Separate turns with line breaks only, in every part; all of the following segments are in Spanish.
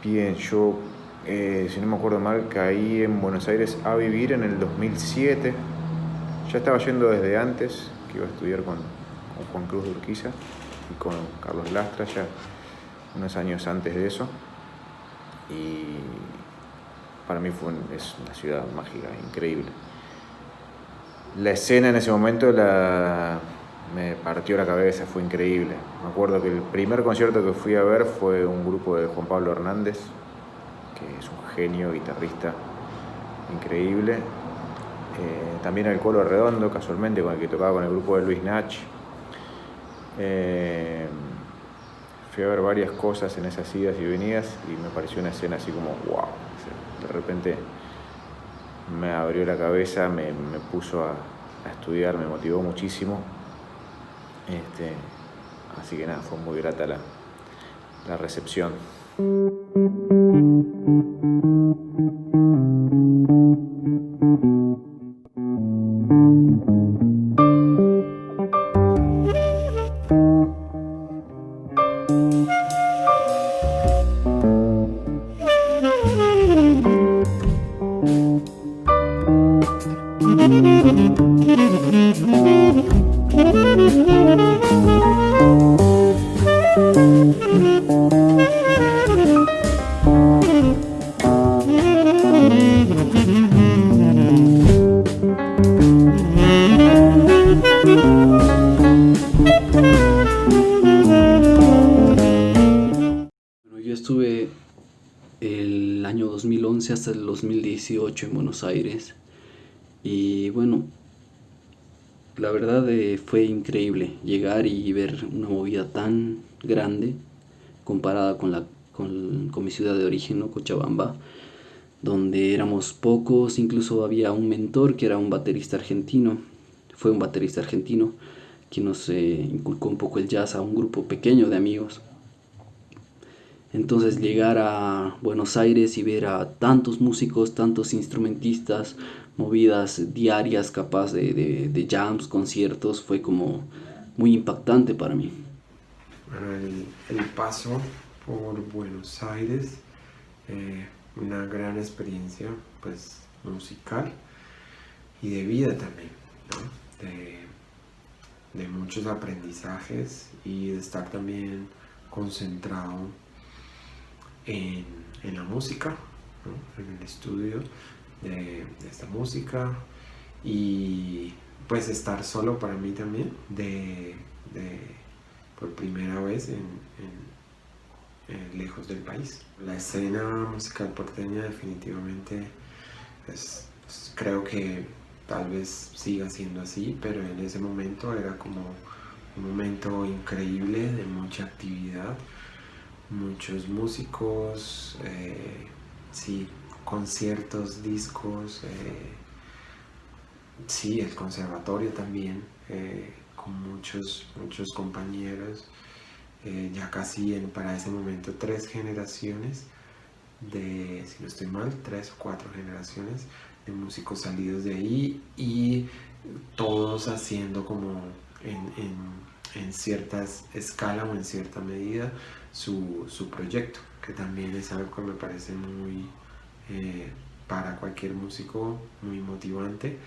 Bien, yo, si no me acuerdo mal, caí en Buenos Aires a vivir en el 2007. Ya estaba yendo desde antes, que iba a estudiar con Juan Cruz de Urquiza y con Carlos Lastra, ya unos años antes de eso. Y para mí es una ciudad mágica, increíble. La escena en ese momento me partió la cabeza, fue increíble. Me acuerdo que el primer concierto que fui a ver fue un grupo de Juan Pablo Hernández, que es un genio, guitarrista increíble. También el Colo Redondo, casualmente, con el que tocaba con el grupo de Luis Nach. Fui a ver varias cosas en esas idas y venidas y me pareció una escena así como wow. De repente me abrió la cabeza, me puso a estudiar, me motivó muchísimo. Así que nada, fue muy grata la recepción.
Yo estuve el año 2011 hasta el 2018 en Buenos Aires y bueno, la verdad fue increíble llegar y ver una movida tan grande comparada con mi ciudad de origen, ¿no? Cochabamba, donde éramos pocos, incluso había un mentor que era un baterista argentino, fue un baterista argentino que nos inculcó un poco el jazz a un grupo pequeño de amigos. Entonces llegar a Buenos Aires y ver a tantos músicos, tantos instrumentistas, movidas diarias capaz de jams, conciertos, fue como muy impactante para mí.
Bueno, el paso por Buenos Aires, una gran experiencia pues musical y de vida también, ¿no? De muchos aprendizajes y de estar también concentrado en la música, ¿no? En el estudio de esta música y pues estar solo para mí también por primera vez lejos del país. La escena musical porteña definitivamente creo que tal vez siga siendo así, pero en ese momento era como un momento increíble de mucha actividad, muchos músicos, sí, conciertos, discos, sí, el conservatorio también, con muchos compañeros, ya casi para ese momento 3 generaciones si no estoy mal, 3 o 4 generaciones de músicos salidos de ahí y todos haciendo como en cierta escala o en cierta medida su proyecto, que también es algo que me parece muy, para cualquier músico, muy motivante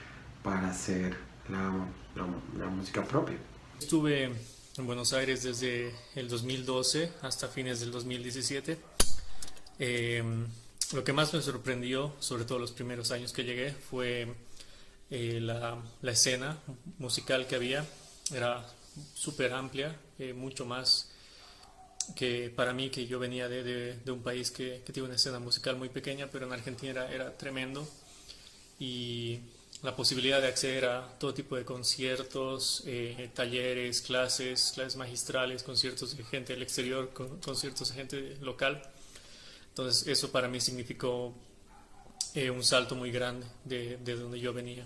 para hacer la música propia.
Estuve en Buenos Aires desde el 2012 hasta fines del 2017. Eh, lo que más me sorprendió, sobre todo los primeros años que llegué, fue la escena musical que había. Era súper amplia, mucho más que para mí, que yo venía de un país que tiene una escena musical muy pequeña, pero en Argentina era tremendo. Y la posibilidad de acceder a todo tipo de conciertos, talleres, clases magistrales, conciertos de gente del exterior, conciertos de gente local. Entonces eso para mí significó un salto muy grande de donde yo venía.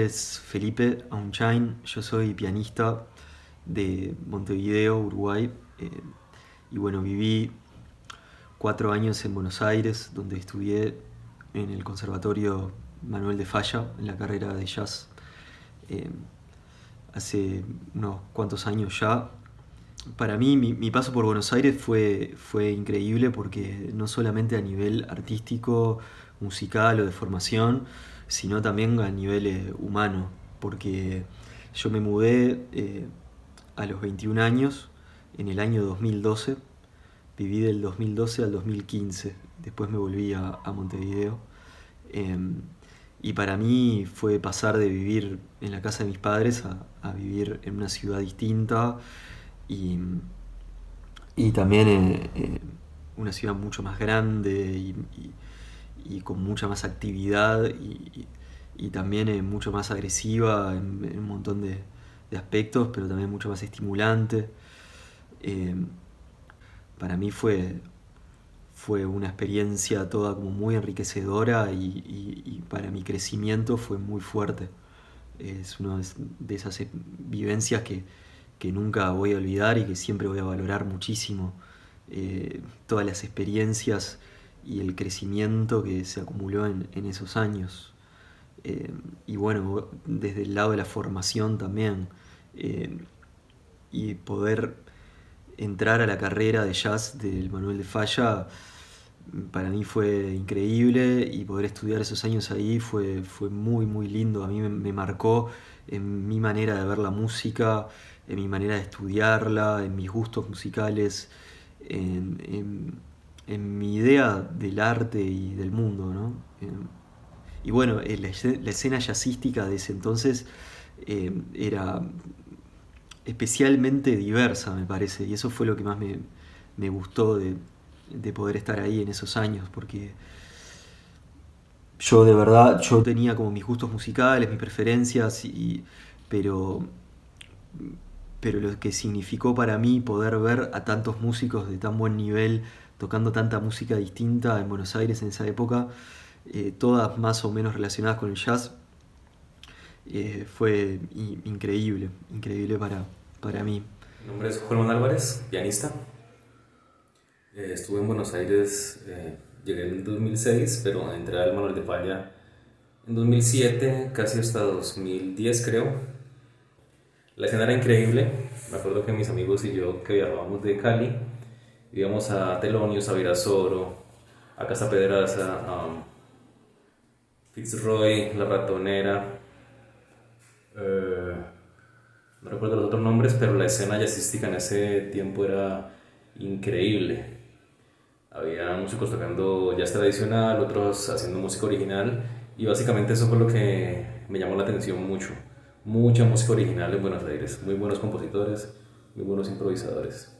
es Felipe Aunchain, yo soy pianista de Montevideo, Uruguay. Y bueno, viví 4 años en Buenos Aires, donde estudié en el Conservatorio Manuel de Falla, en la carrera de jazz. Hace unos cuantos años ya. Para mí, mi paso por Buenos Aires fue increíble porque no solamente a nivel artístico, musical o de formación, sino también a nivel humano, porque yo me mudé a los 21 años, en el año 2012, viví del 2012 al 2015, después me volví a Montevideo. Y para mí fue pasar de vivir en la casa de mis padres a vivir en una ciudad distinta y también una ciudad mucho más grande y con mucha más actividad y también mucho más agresiva en un montón de aspectos, pero también mucho más estimulante. Para mí fue una experiencia toda como muy enriquecedora y para mi crecimiento fue muy fuerte. Es una de esas vivencias que nunca voy a olvidar y que siempre voy a valorar muchísimo. Todas las experiencias y el crecimiento que se acumuló en esos años. Y bueno, desde el lado de la formación también. Y poder entrar a la carrera de jazz del Manuel de Falla para mí fue increíble y poder estudiar esos años ahí fue muy muy lindo. A mí me marcó en mi manera de ver la música, en mi manera de estudiarla, en mis gustos musicales, en mi idea del arte y del mundo, ¿no? Y bueno, la escena jazzística de ese entonces era especialmente diversa, me parece, y eso fue lo que más me gustó de poder estar ahí en esos años, porque yo de verdad, yo tenía como mis gustos musicales, mis preferencias, pero lo que significó para mí poder ver a tantos músicos de tan buen nivel tocando tanta música distinta en Buenos Aires en esa época, todas más o menos relacionadas con el jazz, fue increíble para mí.
Mi nombre es Juan Álvarez, pianista. Estuve en Buenos Aires, llegué en 2006, pero entré al Manuel de Falla en 2007, casi hasta 2010 creo. La escena era increíble. Me acuerdo que mis amigos y yo, que viajábamos de Cali, íbamos a Telonios, a Virasoro, a Casa Pedraza, a Fitzroy, La Ratonera. No recuerdo los otros nombres, pero la escena jazzística en ese tiempo era increíble. Había músicos tocando jazz tradicional, otros haciendo música original, y básicamente eso fue lo que me llamó la atención mucho. Mucha música original en Buenos Aires, muy buenos compositores, muy buenos improvisadores.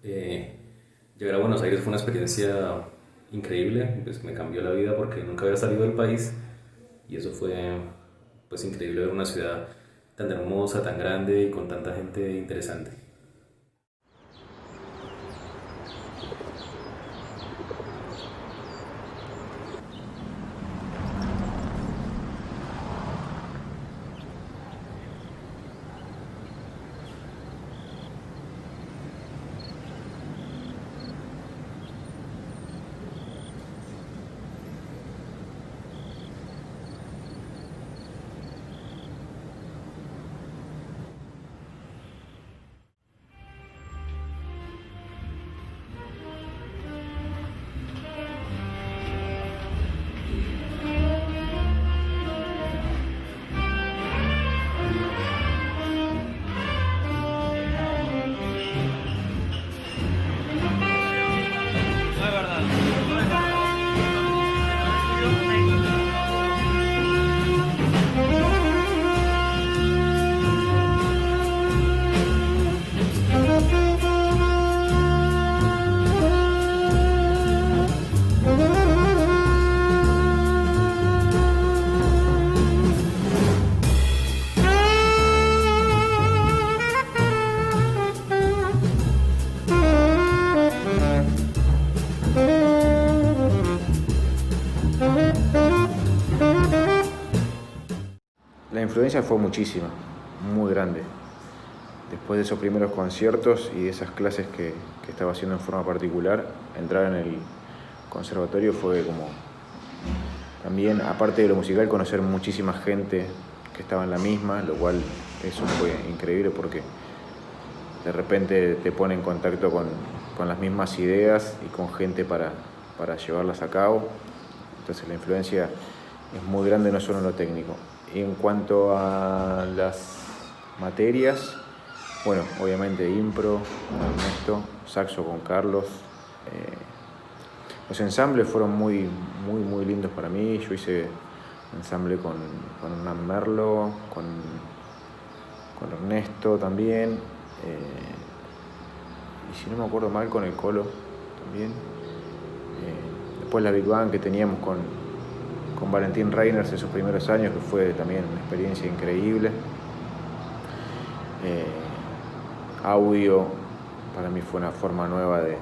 Llegar a Buenos Aires fue una experiencia increíble, pues me cambió la vida porque nunca había salido del país, y eso fue pues increíble, ver una ciudad tan hermosa, tan grande y con tanta gente interesante.
influencia fue muchísima, muy grande. Después de esos primeros conciertos y de esas clases que estaba haciendo en forma particular, entrar en el conservatorio fue como también, aparte de lo musical, conocer muchísima gente que estaba en la misma, lo cual eso fue increíble porque de repente te pone en contacto con las mismas ideas y con gente para llevarlas a cabo. Entonces la influencia es muy grande, no solo en lo técnico. Y en cuanto a las materias, bueno, obviamente impro con Ernesto, saxo con Carlos. Los ensambles fueron muy lindos para mí. Yo hice ensamble con Hernán Merlo, con Ernesto también. Y si no me acuerdo mal, con el Colo también. Después la Big Bang que teníamos con Valentín Reiners en sus primeros años, que fue también una experiencia increíble. Audio para mí fue una forma nueva de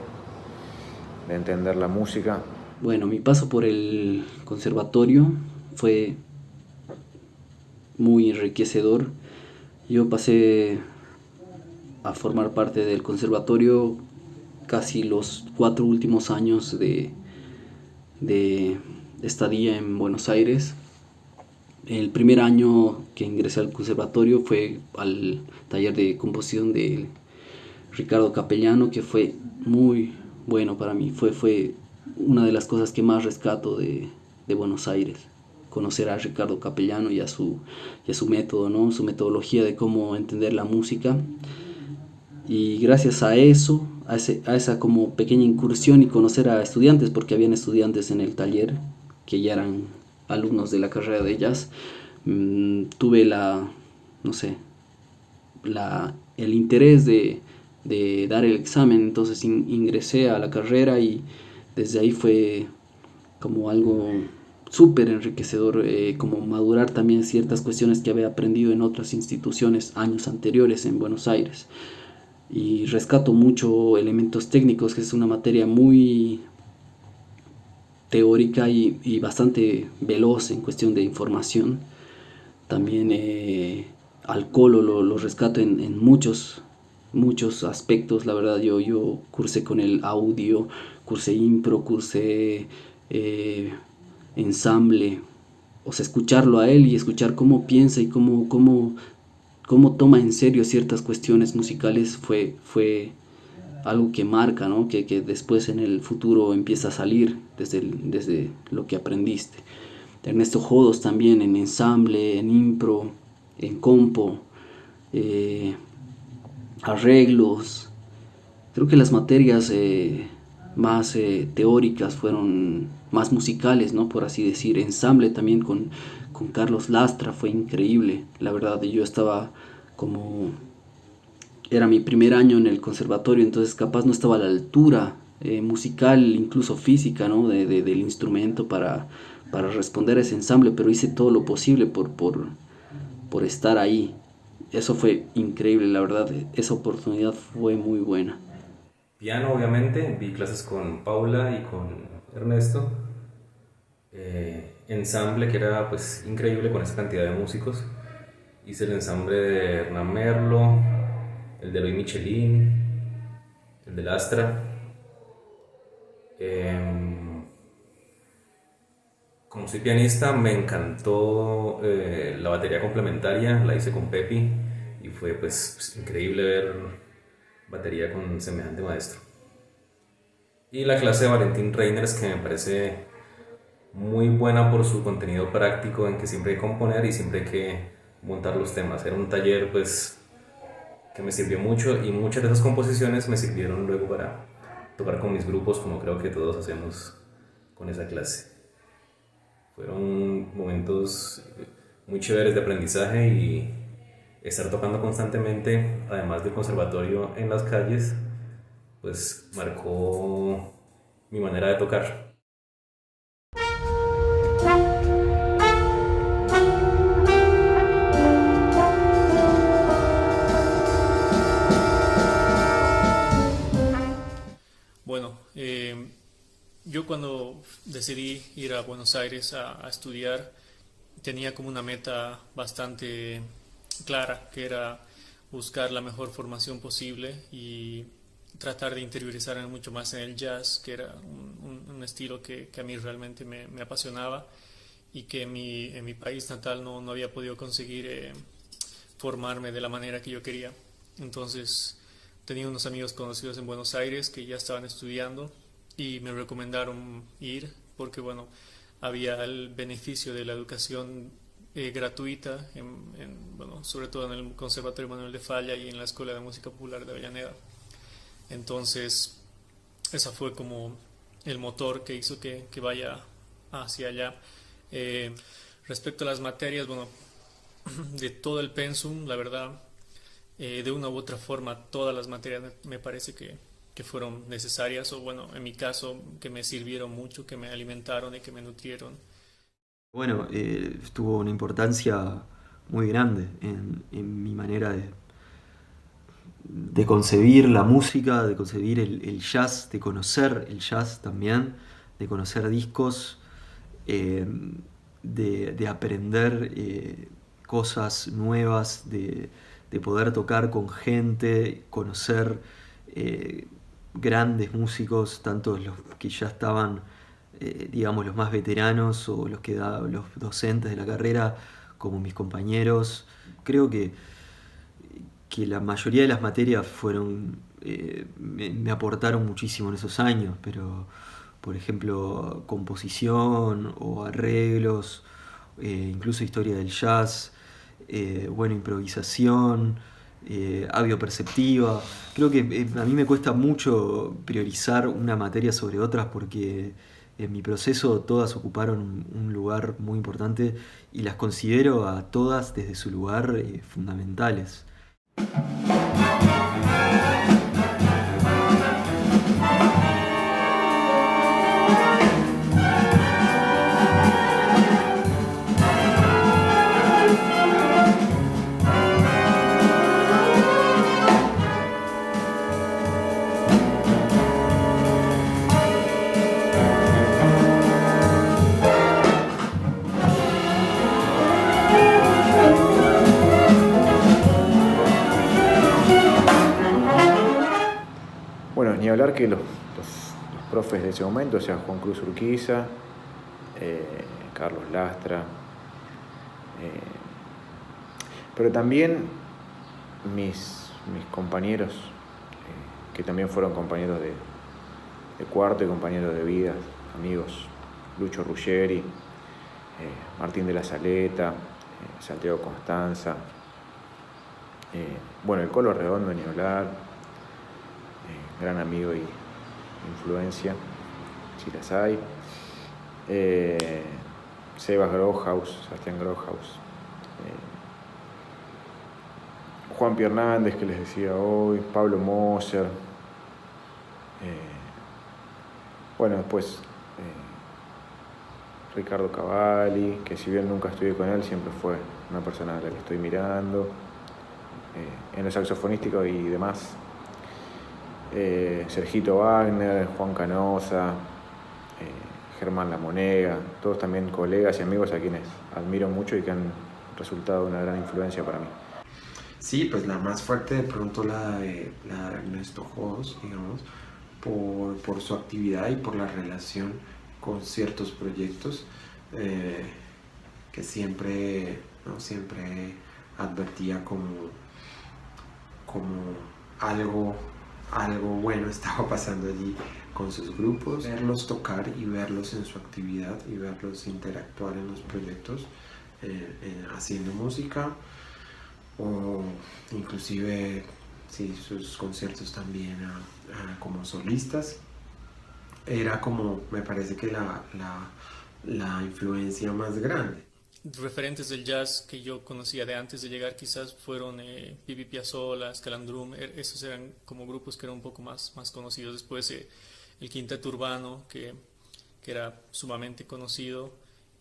entender la música.
Bueno, mi paso por el conservatorio fue muy enriquecedor. Yo pasé a formar parte del conservatorio casi los 4 últimos años de estadía en Buenos Aires. El primer año que ingresé al conservatorio fue al taller de composición de Ricardo Capellano, que fue muy bueno para mí. Fue una de las cosas que más rescato de Buenos Aires. Conocer a Ricardo Capellano y a su método, ¿no? Su metodología de cómo entender la música. Y gracias a eso, a esa como pequeña incursión y conocer a estudiantes, porque habían estudiantes en el taller que ya eran alumnos de la carrera de jazz, tuve el interés de dar el examen. Entonces ingresé a la carrera y desde ahí fue como algo súper enriquecedor, como madurar también ciertas cuestiones que había aprendido en otras instituciones años anteriores en Buenos Aires. Y rescato mucho elementos técnicos, que es una materia muy teórica y bastante veloz en cuestión de información. También al Colo lo rescato en muchos aspectos. La verdad, yo cursé con el audio, cursé impro, cursé ensamble. O sea, escucharlo a él y escuchar cómo piensa y cómo toma en serio ciertas cuestiones musicales fue algo que marca, ¿no? Que después en el futuro empieza a salir desde lo que aprendiste. Ernesto Jodos también en ensamble, en impro, en compo, arreglos. Creo que las materias más teóricas fueron más musicales, ¿no? Por así decir. Ensamble también con Carlos Lastra fue increíble. La verdad, yo estaba era mi primer año en el conservatorio, entonces capaz no estaba a la altura musical, incluso física, ¿no? del instrumento para responder a ese ensamble, pero hice todo lo posible por estar ahí. Eso fue increíble, la verdad. Esa oportunidad fue muy buena.
Piano, obviamente, vi clases con Paula y con Ernesto. Ensamble, que era pues increíble con esa cantidad de músicos. Hice el ensamble de Hernán Merlo, el de Luis Michelin, el de Lastra. Como soy pianista, me encantó la batería complementaria, la hice con Pepi y fue pues increíble ver batería con semejante maestro. Y la clase de Valentín Reiners, que me parece muy buena por su contenido práctico, en que siempre hay que componer y siempre hay que montar los temas. Era un taller pues que me sirvió mucho y muchas de esas composiciones me sirvieron luego para tocar con mis grupos, como creo que todos hacemos con esa clase. Fueron momentos muy chéveres de aprendizaje y estar tocando constantemente, además del conservatorio en las calles, pues marcó mi manera de tocar.
Bueno, yo cuando decidí ir a Buenos Aires a estudiar, tenía como una meta bastante clara, que era buscar la mejor formación posible y tratar de interiorizarme mucho más en el jazz, que era un estilo que a mí realmente me apasionaba y que en mi país natal no había podido conseguir formarme de la manera que yo quería. Entonces tenía unos amigos conocidos en Buenos Aires que ya estaban estudiando y me recomendaron ir porque, bueno, había el beneficio de la educación gratuita, bueno, sobre todo en el Conservatorio Manuel de Falla y en la Escuela de Música Popular de Avellaneda. Entonces, esa fue como el motor que hizo que vaya hacia allá. Eh, Respecto a las materias, bueno, de todo el pensum, la verdad, de una u otra forma, todas las materias me parece que fueron necesarias, o bueno, en mi caso, que me sirvieron mucho, que me alimentaron y que me nutrieron.
Bueno, tuvo una importancia muy grande en mi manera de concebir la música, de concebir el jazz, de conocer el jazz también, de conocer discos, eh, de aprender cosas nuevas, de poder tocar con gente, conocer eh, grandes músicos, tanto los que ya estaban, digamos, los más veteranos o los docentes de la carrera, como mis compañeros. Creo que la mayoría de las materias me aportaron muchísimo en esos años, pero por ejemplo composición o arreglos, incluso historia del jazz, bueno, improvisación, avioperceptiva. Creo que a mí me cuesta mucho priorizar una materia sobre otras porque en mi proceso todas ocuparon un lugar muy importante y las considero a todas desde su lugar fundamentales.
Bueno, ni hablar que los profes de ese momento, o sea, Juan Cruz Urquiza, Carlos Lastra, pero también mis compañeros, que también fueron compañeros de cuarto y compañeros de vida, amigos, Lucho Ruggeri, Martín de la Saleta, Santiago Constanza, bueno, el Colo Redondo, ni hablar, gran amigo y influencia, si las hay. Sebas Grohaus, Sebastián Grohaus, Juan Pi Hernández, que les decía hoy, Pablo Moser, bueno, después Ricardo Cavalli, que si bien nunca estudié con él, siempre fue una persona a la que estoy mirando, en lo saxofonístico y demás. Sergito Wagner, Juan Canosa, Germán Lamonega, todos también colegas y amigos a quienes admiro mucho y que han resultado una gran influencia para mí.
Sí, pues la más fuerte de pronto la de Ernesto Jodos, digamos, por su actividad y por la relación con ciertos proyectos que siempre, ¿no? Siempre advertía como algo bueno estaba pasando allí con sus grupos. Verlos tocar y verlos en su actividad y verlos interactuar en los proyectos haciendo música, o inclusive sí, sus conciertos también como solistas, era como, me parece que la influencia más grande.
Referentes del jazz que yo conocía de antes de llegar quizás fueron Pipi Piazzolla, Scalandrum, esos eran como grupos que eran un poco más conocidos. Después el Quinteto Urbano, que era sumamente conocido,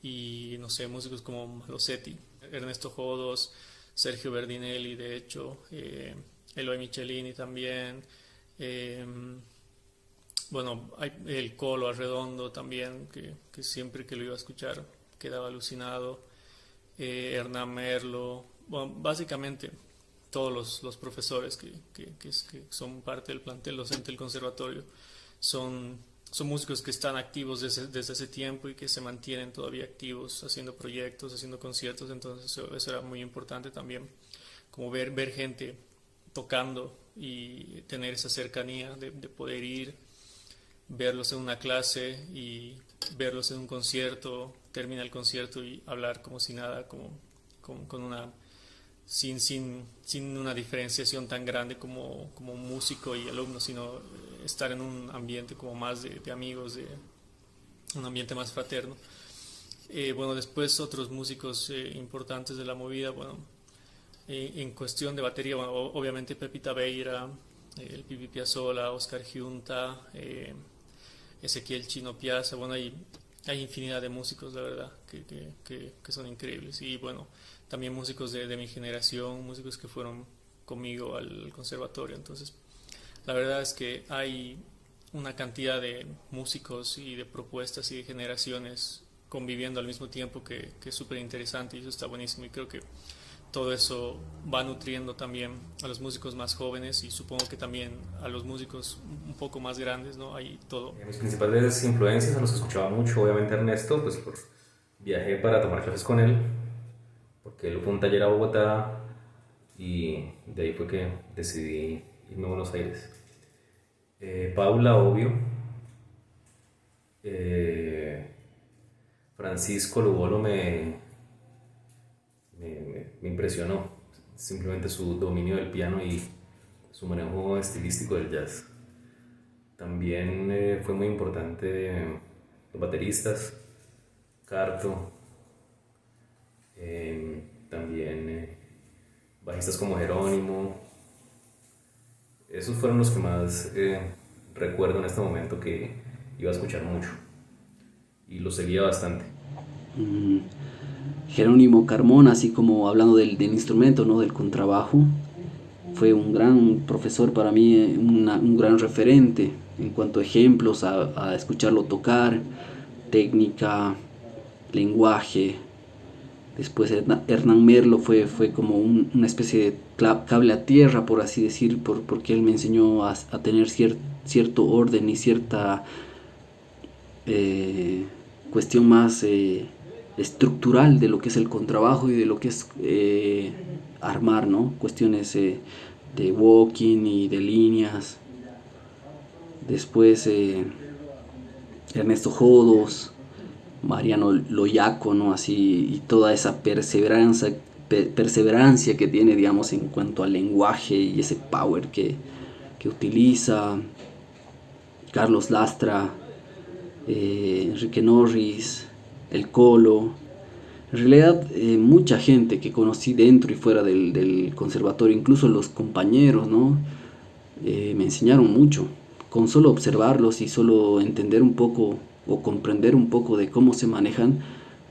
y no sé, músicos como Malosetti, Ernesto Jodos, Sergio Berdinelli, de hecho, Eloy Michelini también, bueno, hay el Colo Arredondo también, que siempre que lo iba a escuchar quedaba alucinado. Hernán Merlo, bueno, básicamente todos los profesores que son parte del plantel docente del conservatorio son músicos que están activos desde ese tiempo y que se mantienen todavía activos haciendo proyectos, haciendo conciertos, entonces eso era muy importante también, como ver gente tocando y tener esa cercanía de poder ir, verlos en una clase y verlos en un concierto, termina el concierto y hablar como si nada, con una sin una diferenciación tan grande como músico y alumno, sino estar en un ambiente como más de amigos, de un ambiente más fraterno. Bueno, después otros músicos importantes de la movida, bueno, en cuestión de batería, bueno, obviamente Pepita Beira, el Pipi Piazzolla, Oscar Giunta, Ezequiel Chino Piazza, bueno, hay infinidad de músicos, la verdad, que son increíbles. Y bueno, también músicos de mi generación, músicos que fueron conmigo al conservatorio. Entonces, la verdad es que hay una cantidad de músicos y de propuestas y de generaciones conviviendo al mismo tiempo que es súper interesante y eso está buenísimo. Y creo que todo eso va nutriendo también a los músicos más jóvenes y supongo que también a los músicos un poco más grandes, ¿no? Hay todo.
Mis principales influencias a los que escuchaba mucho, obviamente Ernesto, pues viajé para tomar clases con él, porque él fue a un taller a Bogotá y de ahí fue que decidí irme a Buenos Aires. Paula, obvio. Francisco Lubolo me impresionó, simplemente su dominio del piano y su manejo estilístico del jazz. También fue muy importante los bateristas, Carto, también bajistas como Jerónimo. Esos fueron los que más recuerdo en este momento que iba a escuchar mucho y los seguía bastante.
Jerónimo Carmona, así como hablando del instrumento, ¿no? Del contrabajo, fue un gran profesor para mí, un gran referente en cuanto a ejemplos, a escucharlo tocar, técnica, lenguaje. Después Hernán Merlo fue como una especie de cable a tierra, por así decir, porque él me enseñó a tener cierto orden y cierta cuestión más estructural de lo que es el contrabajo y de lo que es armar, ¿no? Cuestiones de walking y de líneas. Después Ernesto Jodos, Mariano Loyaco, ¿no? Así, y toda esa perseverancia que tiene, digamos, en cuanto al lenguaje y ese power que utiliza. Carlos Lastra, Enrique Norris, El Colo. En realidad, mucha gente que conocí dentro y fuera del conservatorio, incluso los compañeros, ¿no? Me enseñaron mucho. Con solo observarlos y solo entender un poco o comprender un poco de cómo se manejan,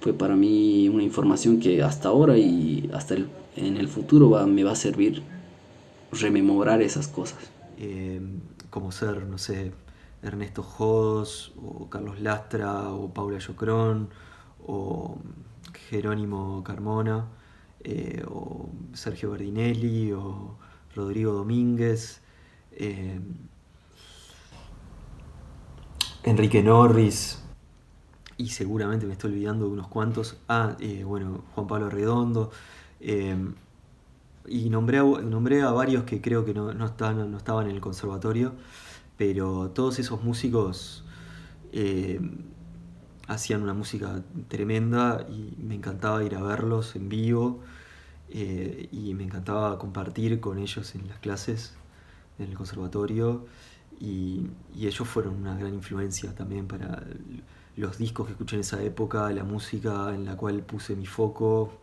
fue para mí una información que hasta ahora y hasta en el futuro me va a servir rememorar esas cosas.
Como ser, no sé, Ernesto Jodos, o Carlos Lastra, o Paula Llocrón, o Jerónimo Carmona, o Sergio Berdinelli, o Rodrigo Domínguez, Enrique Norris, y seguramente me estoy olvidando de unos cuantos. Bueno, Juan Pablo Redondo, y nombré a varios que creo que no estaban en el conservatorio, pero todos esos músicos hacían una música tremenda y me encantaba ir a verlos en vivo, y me encantaba compartir con ellos en las clases en el conservatorio, y ellos fueron una gran influencia también para los discos que escuché en esa época, la música en la cual puse mi foco.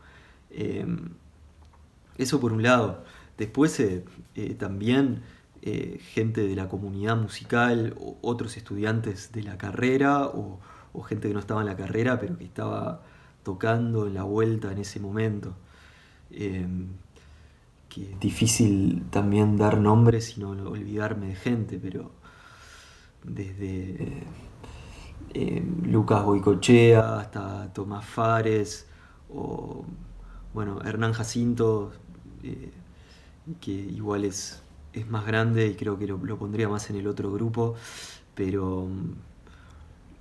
Eso por un lado. Después también gente de la comunidad musical, otros estudiantes de la carrera, o gente que no estaba en la carrera pero que estaba tocando en la vuelta en ese momento. Que es difícil también dar nombres y no olvidarme de gente, pero desde Lucas Goicoechea hasta Tomás Fares, o bueno, Hernán Jacinto, que igual es más grande y creo que lo pondría más en el otro grupo, pero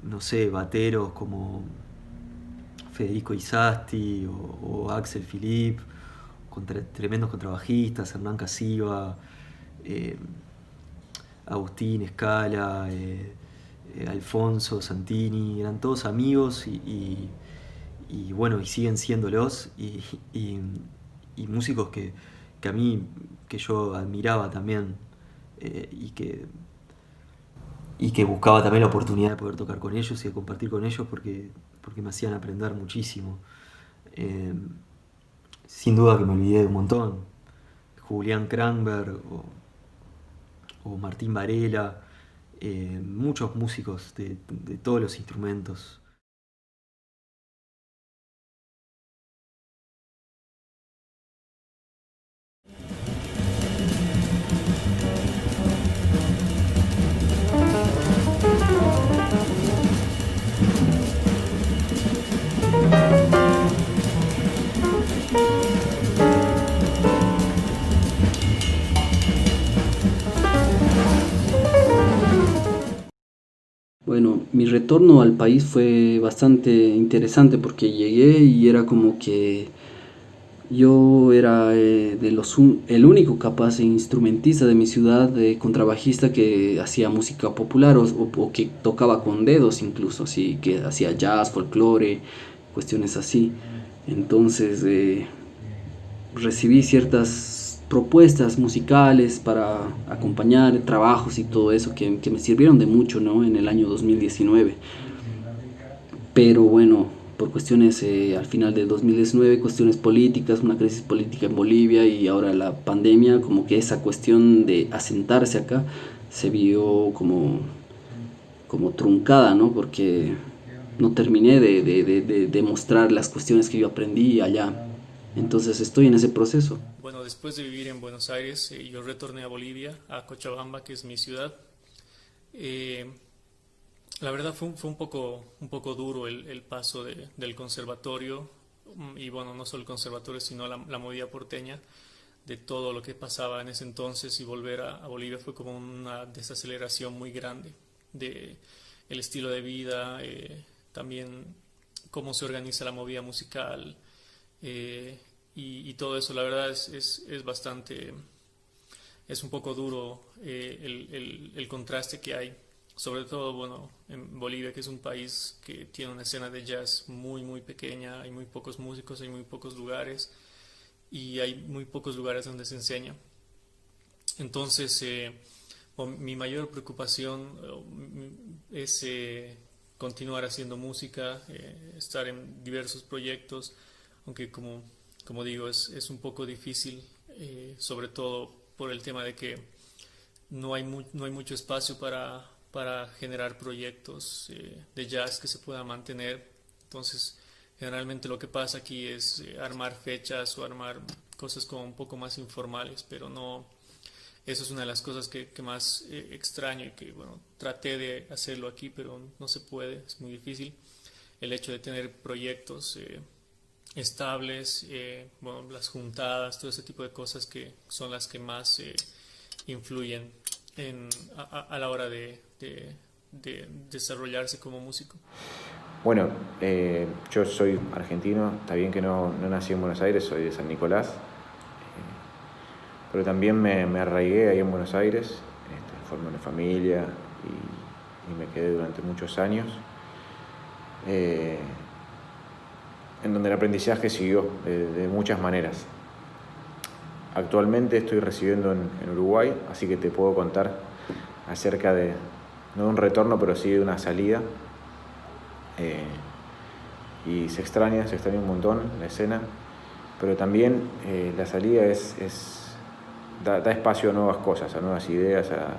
no sé, bateros como Federico Isasti o Axel Philippe, tremendos contrabajistas, Hernán Casiva, eh, Agustín Escala, Alfonso Santini, eran todos amigos y bueno, y siguen siéndolos y músicos que a mí, que yo admiraba también, y que buscaba también la oportunidad de poder tocar con ellos y de compartir con ellos porque me hacían aprender muchísimo. Sin duda que me olvidé de un montón. Julián Kranberg o Martín Varela, muchos músicos de todos los instrumentos.
Bueno, mi retorno al país fue bastante interesante porque llegué y era como que yo era el único capaz instrumentista de mi ciudad, contrabajista que hacía música popular o que tocaba con dedos incluso, así que hacía jazz, folclore, cuestiones así. Entonces recibí ciertas propuestas musicales para acompañar trabajos y todo eso que me sirvieron de mucho, ¿no? En el año 2019. Pero bueno, por cuestiones al final del 2019, cuestiones políticas, una crisis política en Bolivia y ahora la pandemia, como que esa cuestión de asentarse acá se vio como truncada, ¿no? Porque no terminé de mostrar las cuestiones que yo aprendí allá. Entonces estoy en ese proceso.
Bueno, después de vivir en Buenos Aires, yo retorné a Bolivia, a Cochabamba, que es mi ciudad. Eh, la verdad fue un poco duro el paso del conservatorio, y bueno, no solo el conservatorio, sino la movida porteña, de todo lo que pasaba en ese entonces, y volver a Bolivia fue como una desaceleración muy grande de el estilo de vida, también cómo se organiza la movida musical, y todo eso. La verdad es bastante, es un poco duro el contraste que hay, sobre todo, bueno, en Bolivia, que es un país que tiene una escena de jazz muy pequeña, hay muy pocos músicos, hay muy pocos lugares y hay muy pocos lugares donde se enseña. Entonces, mi mayor preocupación es continuar haciendo música, estar en diversos proyectos, aunque como digo, es un poco difícil, sobre todo por el tema de que no hay mucho espacio para generar proyectos de jazz que se puedan mantener. Entonces, generalmente lo que pasa aquí es armar fechas o armar cosas como un poco más informales, pero no, eso es una de las cosas que más extraño, y que, bueno, traté de hacerlo aquí, pero no se puede, es muy difícil. El hecho de tener proyectos estables, bueno, las juntadas, todo ese tipo de cosas que son las que más influyen a la hora de desarrollarse como músico.
Bueno, yo soy argentino, está bien que no nací en Buenos Aires, soy de San Nicolás, pero también me arraigué ahí en Buenos Aires, formé una familia y me quedé durante muchos años, en donde el aprendizaje siguió de muchas maneras. Actualmente estoy residiendo en Uruguay, así que te puedo contar acerca de, no de un retorno, pero sí de una salida. Y se extraña un montón la escena, pero también la salida da espacio a nuevas cosas, a nuevas ideas, a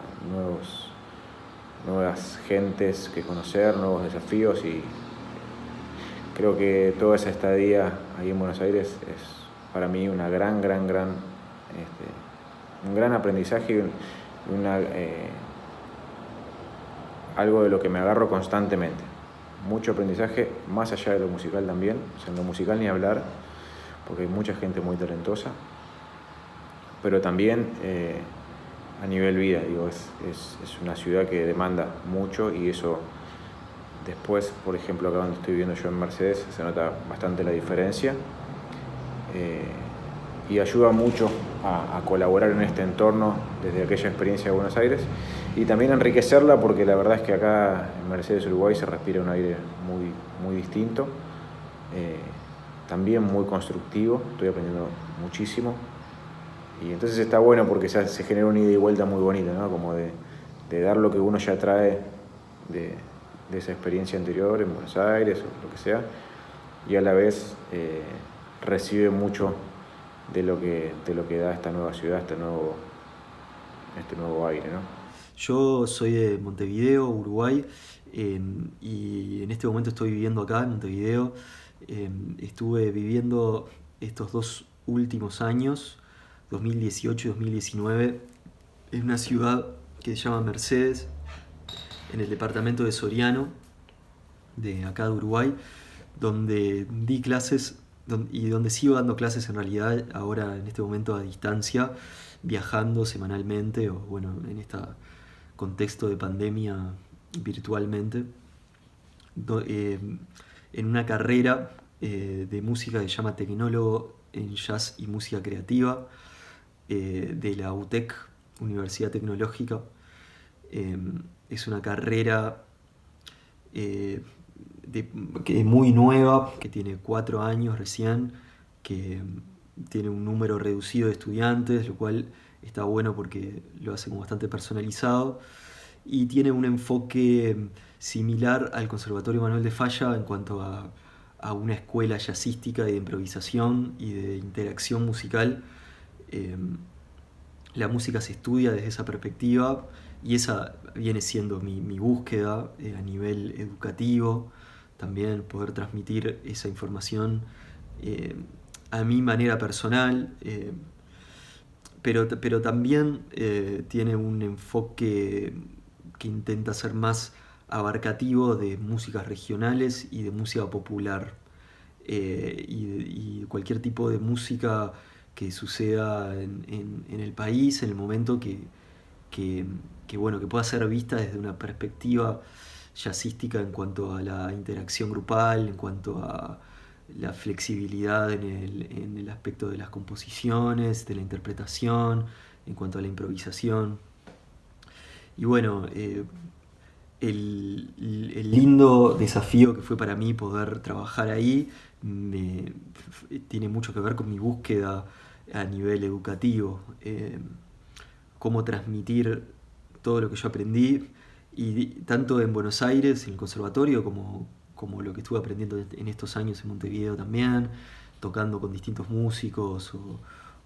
nuevas gentes que conocer, nuevos desafíos, y creo que toda esa estadía ahí en Buenos Aires es para mí una un gran aprendizaje y algo de lo que me agarro constantemente. Mucho aprendizaje, más allá de lo musical también, o sea, en lo musical ni hablar, porque hay mucha gente muy talentosa, pero también a nivel vida, digo, es una ciudad que demanda mucho y eso después, por ejemplo, acá donde estoy viviendo yo en Mercedes, se nota bastante la diferencia y ayuda mucho a colaborar en este entorno desde aquella experiencia de Buenos Aires y también enriquecerla porque la verdad es que acá en Mercedes, Uruguay, se respira un aire muy distinto, también muy constructivo, estoy aprendiendo muchísimo. Y entonces está bueno porque se genera una ida y vuelta muy bonita, ¿no? Como de dar lo que uno ya trae de esa experiencia anterior en Buenos Aires o lo que sea, y a la vez recibe mucho de lo que da esta nueva ciudad, este nuevo aire, ¿no?
Yo soy de Montevideo, Uruguay, y en este momento estoy viviendo acá en Montevideo. Estuve viviendo estos 2 últimos años, 2018 y 2019, en una ciudad que se llama Mercedes, en el departamento de Soriano, de acá de Uruguay, donde di clases y donde sigo dando clases en realidad ahora en este momento a distancia, viajando semanalmente o bueno, en este contexto de pandemia virtualmente, en una carrera de música que se llama Tecnólogo en Jazz y Música Creativa, de la UTEC, Universidad Tecnológica. Es una carrera que es muy nueva, que tiene 4 años recién, que tiene un número reducido de estudiantes, lo cual está bueno porque lo hace como bastante personalizado, y tiene un enfoque similar al Conservatorio Manuel de Falla en cuanto a una escuela jazzística y de improvisación y de interacción musical. La música se estudia desde esa perspectiva y esa viene siendo mi búsqueda a nivel educativo, también poder transmitir esa información a mi manera personal, pero también tiene un enfoque que intenta ser más abarcativo de músicas regionales y de música popular, y cualquier tipo de música que suceda en el país, en el momento que pueda ser vista desde una perspectiva jazzística en cuanto a la interacción grupal, en cuanto a la flexibilidad en el aspecto de las composiciones, de la interpretación, en cuanto a la improvisación. Y bueno, el lindo desafío que fue para mí poder trabajar ahí tiene mucho que ver con mi búsqueda a nivel educativo, cómo transmitir todo lo que yo aprendí, y tanto en Buenos Aires, en el conservatorio, como lo que estuve aprendiendo en estos años en Montevideo también, tocando con distintos músicos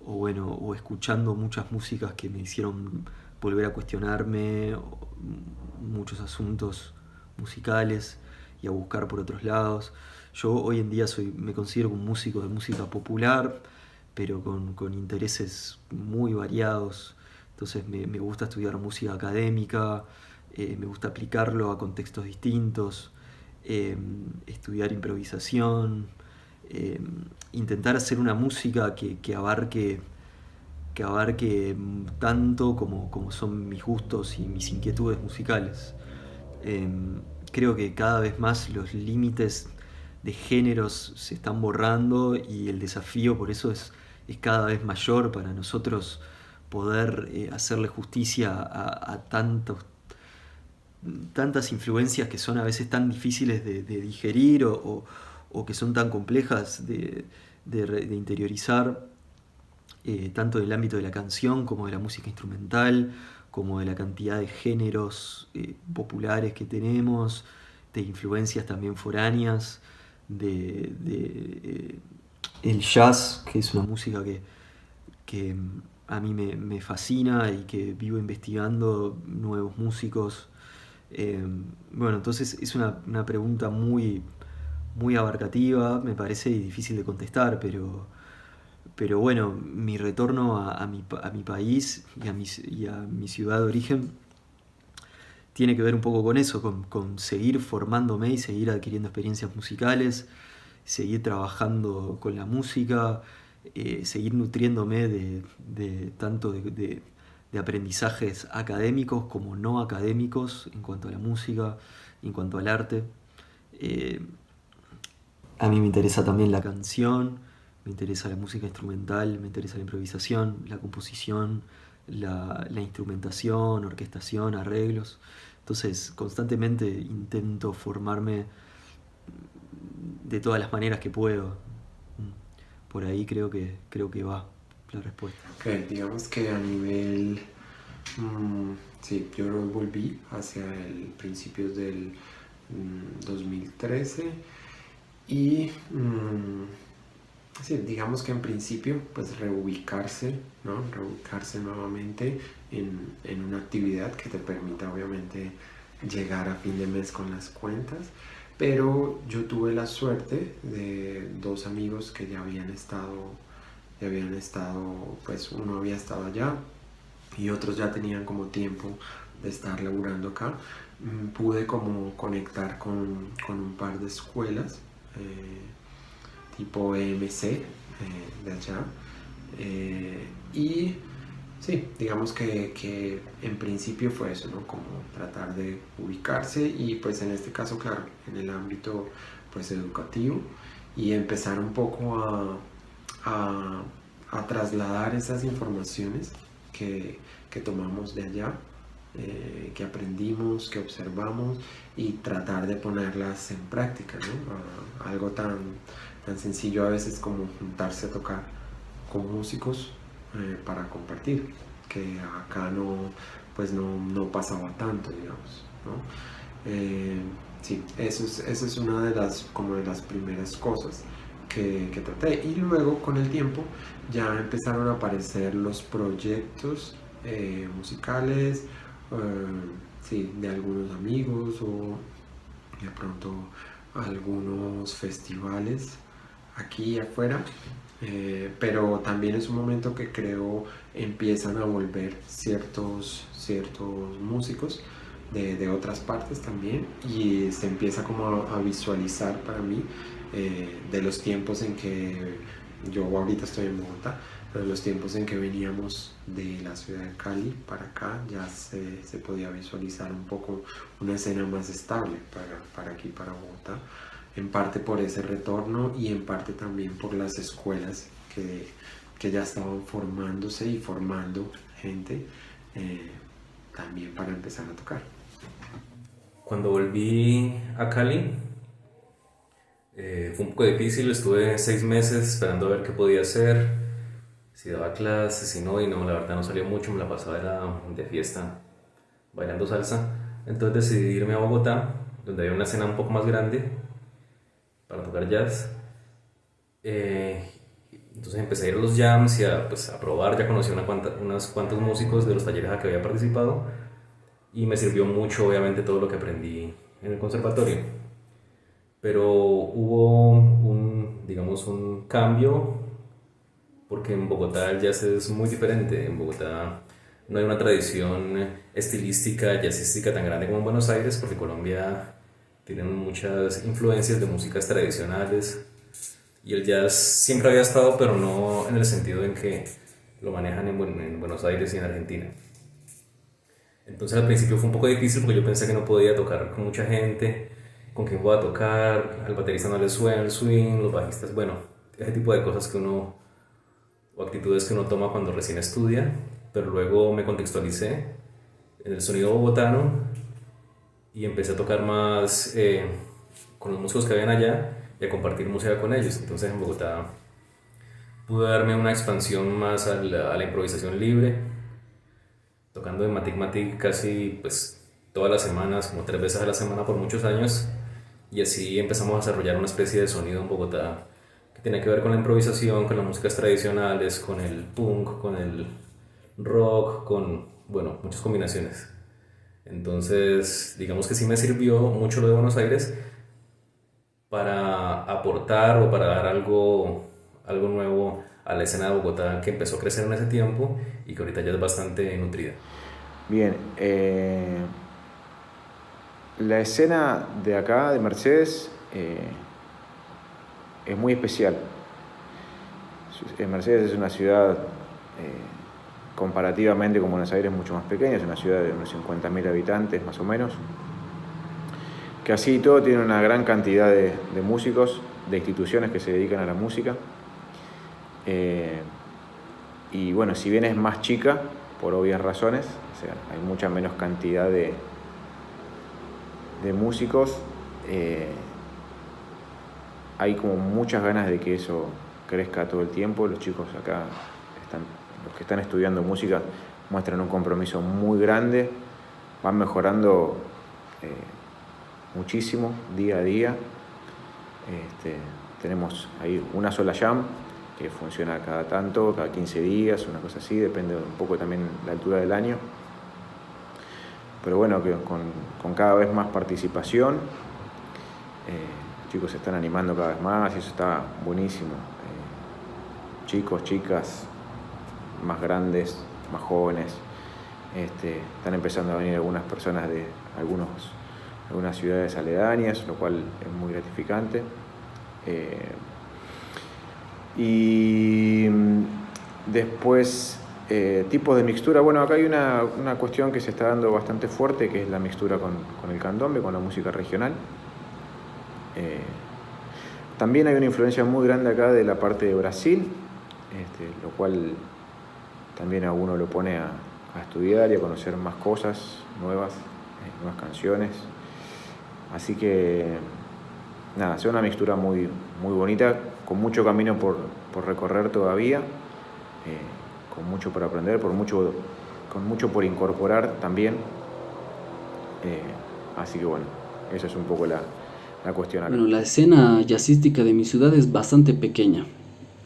o escuchando muchas músicas que me hicieron volver a cuestionarme muchos asuntos musicales y a buscar por otros lados. Yo hoy en día me considero un músico de música popular, pero con intereses muy variados. Entonces me gusta estudiar música académica, me gusta aplicarlo a contextos distintos, estudiar improvisación, intentar hacer una música que abarque tanto como son mis gustos y mis inquietudes musicales. Creo que cada vez más los límites de géneros se están borrando y el desafío por eso es cada vez mayor para nosotros poder hacerle justicia a tantas influencias que son a veces tan difíciles de digerir o que son tan complejas de interiorizar, tanto en el ámbito de la canción como de la música instrumental, como de la cantidad de géneros populares que tenemos, de influencias también foráneas, el jazz, que es una música que a mí me fascina y que vivo investigando nuevos músicos. Bueno, entonces es una pregunta muy, muy abarcativa, me parece, y difícil de contestar, pero bueno, mi retorno a mi país y a mi ciudad de origen tiene que ver un poco con eso, con seguir formándome y seguir adquiriendo experiencias musicales, seguir trabajando con la música, seguir nutriéndome de tanto de aprendizajes académicos como no académicos en cuanto a la música, en cuanto al arte. A mí me interesa también la canción, me interesa la música instrumental, me interesa la improvisación, la composición, la instrumentación, orquestación, arreglos. Entonces, constantemente intento formarme de todas las maneras que puedo. Por ahí creo que va la respuesta.
Ok, digamos que a nivel... sí, yo volví hacia el principios del 2013 y sí, digamos que en principio pues reubicarse, ¿no? Reubicarse nuevamente en una actividad que te permita obviamente llegar a fin de mes con las cuentas, pero yo tuve la suerte de dos amigos que ya habían estado, pues uno había estado allá y otros ya tenían como tiempo de estar laburando acá. Pude como conectar con un par de escuelas tipo EMC de allá y sí, digamos que en principio fue eso, ¿no? Como tratar de ubicarse y pues en este caso, claro, en el ámbito pues educativo y empezar un poco a trasladar esas informaciones que tomamos de allá, que aprendimos, que observamos y tratar de ponerlas en práctica, ¿no? Algo tan sencillo a veces como juntarse a tocar con músicos para compartir, que acá pues no pasaba tanto, digamos, ¿no? Sí, eso es una de las primeras cosas que traté, y luego con el tiempo ya empezaron a aparecer los proyectos musicales, sí, de algunos amigos o de pronto algunos festivales aquí y afuera, pero también es un momento que creo empiezan a volver ciertos músicos de otras partes también y se empieza como a visualizar para mí de los tiempos en que yo ahorita estoy en Bogotá, pero los tiempos en que veníamos de la ciudad de Cali para acá ya se podía visualizar un poco una escena más estable para aquí, para Bogotá, en parte por ese retorno y en parte también por las escuelas que ya estaban formándose y formando gente también para empezar a tocar.
Cuando volví a Cali, fue un poco difícil, estuve 6 meses esperando a ver qué podía hacer, si daba clases, si no, y no, la verdad no salió mucho, me la pasaba era de fiesta, bailando salsa. Entonces decidí irme a Bogotá, donde había una escena un poco más grande para tocar jazz. Entonces empecé a ir a los jams y pues, a probar, ya conocí unos cuantos músicos de los talleres a que había participado y me sirvió mucho obviamente todo lo que aprendí en el conservatorio. Pero hubo digamos, un cambio porque en Bogotá el jazz es muy diferente. En Bogotá no hay una tradición estilística, jazzística tan grande como en Buenos Aires, porque Colombia tiene muchas influencias de músicas tradicionales y el jazz siempre había estado, pero no en el sentido en que lo manejan en Buenos Aires y en Argentina. Entonces al principio fue un poco difícil porque yo pensé que no podía tocar con mucha gente, con quién voy a tocar, al baterista no le suena el swing, los bajistas, bueno, ese tipo de cosas que uno, o actitudes que uno toma cuando recién estudia, pero luego me contextualicé en el sonido bogotano y empecé a tocar más con los músicos que habían allá y a compartir música con ellos. Entonces en Bogotá pude darme una expansión más a la improvisación libre, tocando en Matic Matic casi pues todas las semanas, como 3 veces a la semana por muchos años, y así empezamos a desarrollar una especie de sonido en Bogotá que tiene que ver con la improvisación, con las músicas tradicionales, con el punk, con el rock, con, bueno, muchas combinaciones. Entonces, digamos que sí me sirvió mucho lo de Buenos Aires para aportar o para dar algo nuevo a la escena de Bogotá que empezó a crecer en ese tiempo y que ahorita ya es bastante nutrida.
Bien, la escena de acá, de Mercedes, es muy especial. Mercedes es una ciudad comparativamente con Buenos Aires mucho más pequeña, es una ciudad de unos 50.000 habitantes más o menos, que así y todo tiene una gran cantidad de músicos, de instituciones que se dedican a la música. Y bueno, si bien es más chica, por obvias razones, o sea, hay mucha menos cantidad de músicos, hay como muchas ganas de que eso crezca todo el tiempo. Los chicos acá, los que están estudiando música, muestran un compromiso muy grande, van mejorando muchísimo día a día. Tenemos ahí una sola jam que funciona cada tanto, cada 15 días, una cosa así, depende un poco también la altura del año. Pero bueno, que con cada vez más participación, los chicos se están animando cada vez más y eso está buenísimo. Chicos, chicas, más grandes, más jóvenes, están empezando a venir algunas personas de algunas ciudades aledañas, lo cual es muy gratificante. Y después, tipos de mixtura. Bueno, acá hay una cuestión que se está dando bastante fuerte, que es la mixtura con el candombe, con la música regional. También hay una influencia muy grande acá de la parte de Brasil, lo cual también a uno lo pone a estudiar y a conocer más cosas nuevas, nuevas canciones. Así que nada, es una mixtura muy, muy bonita, con mucho camino por recorrer todavía, con mucho por aprender, con mucho por incorporar también. Así que bueno, esa es un poco la cuestión acá.
Bueno, la escena jazzística de mi ciudad es bastante pequeña.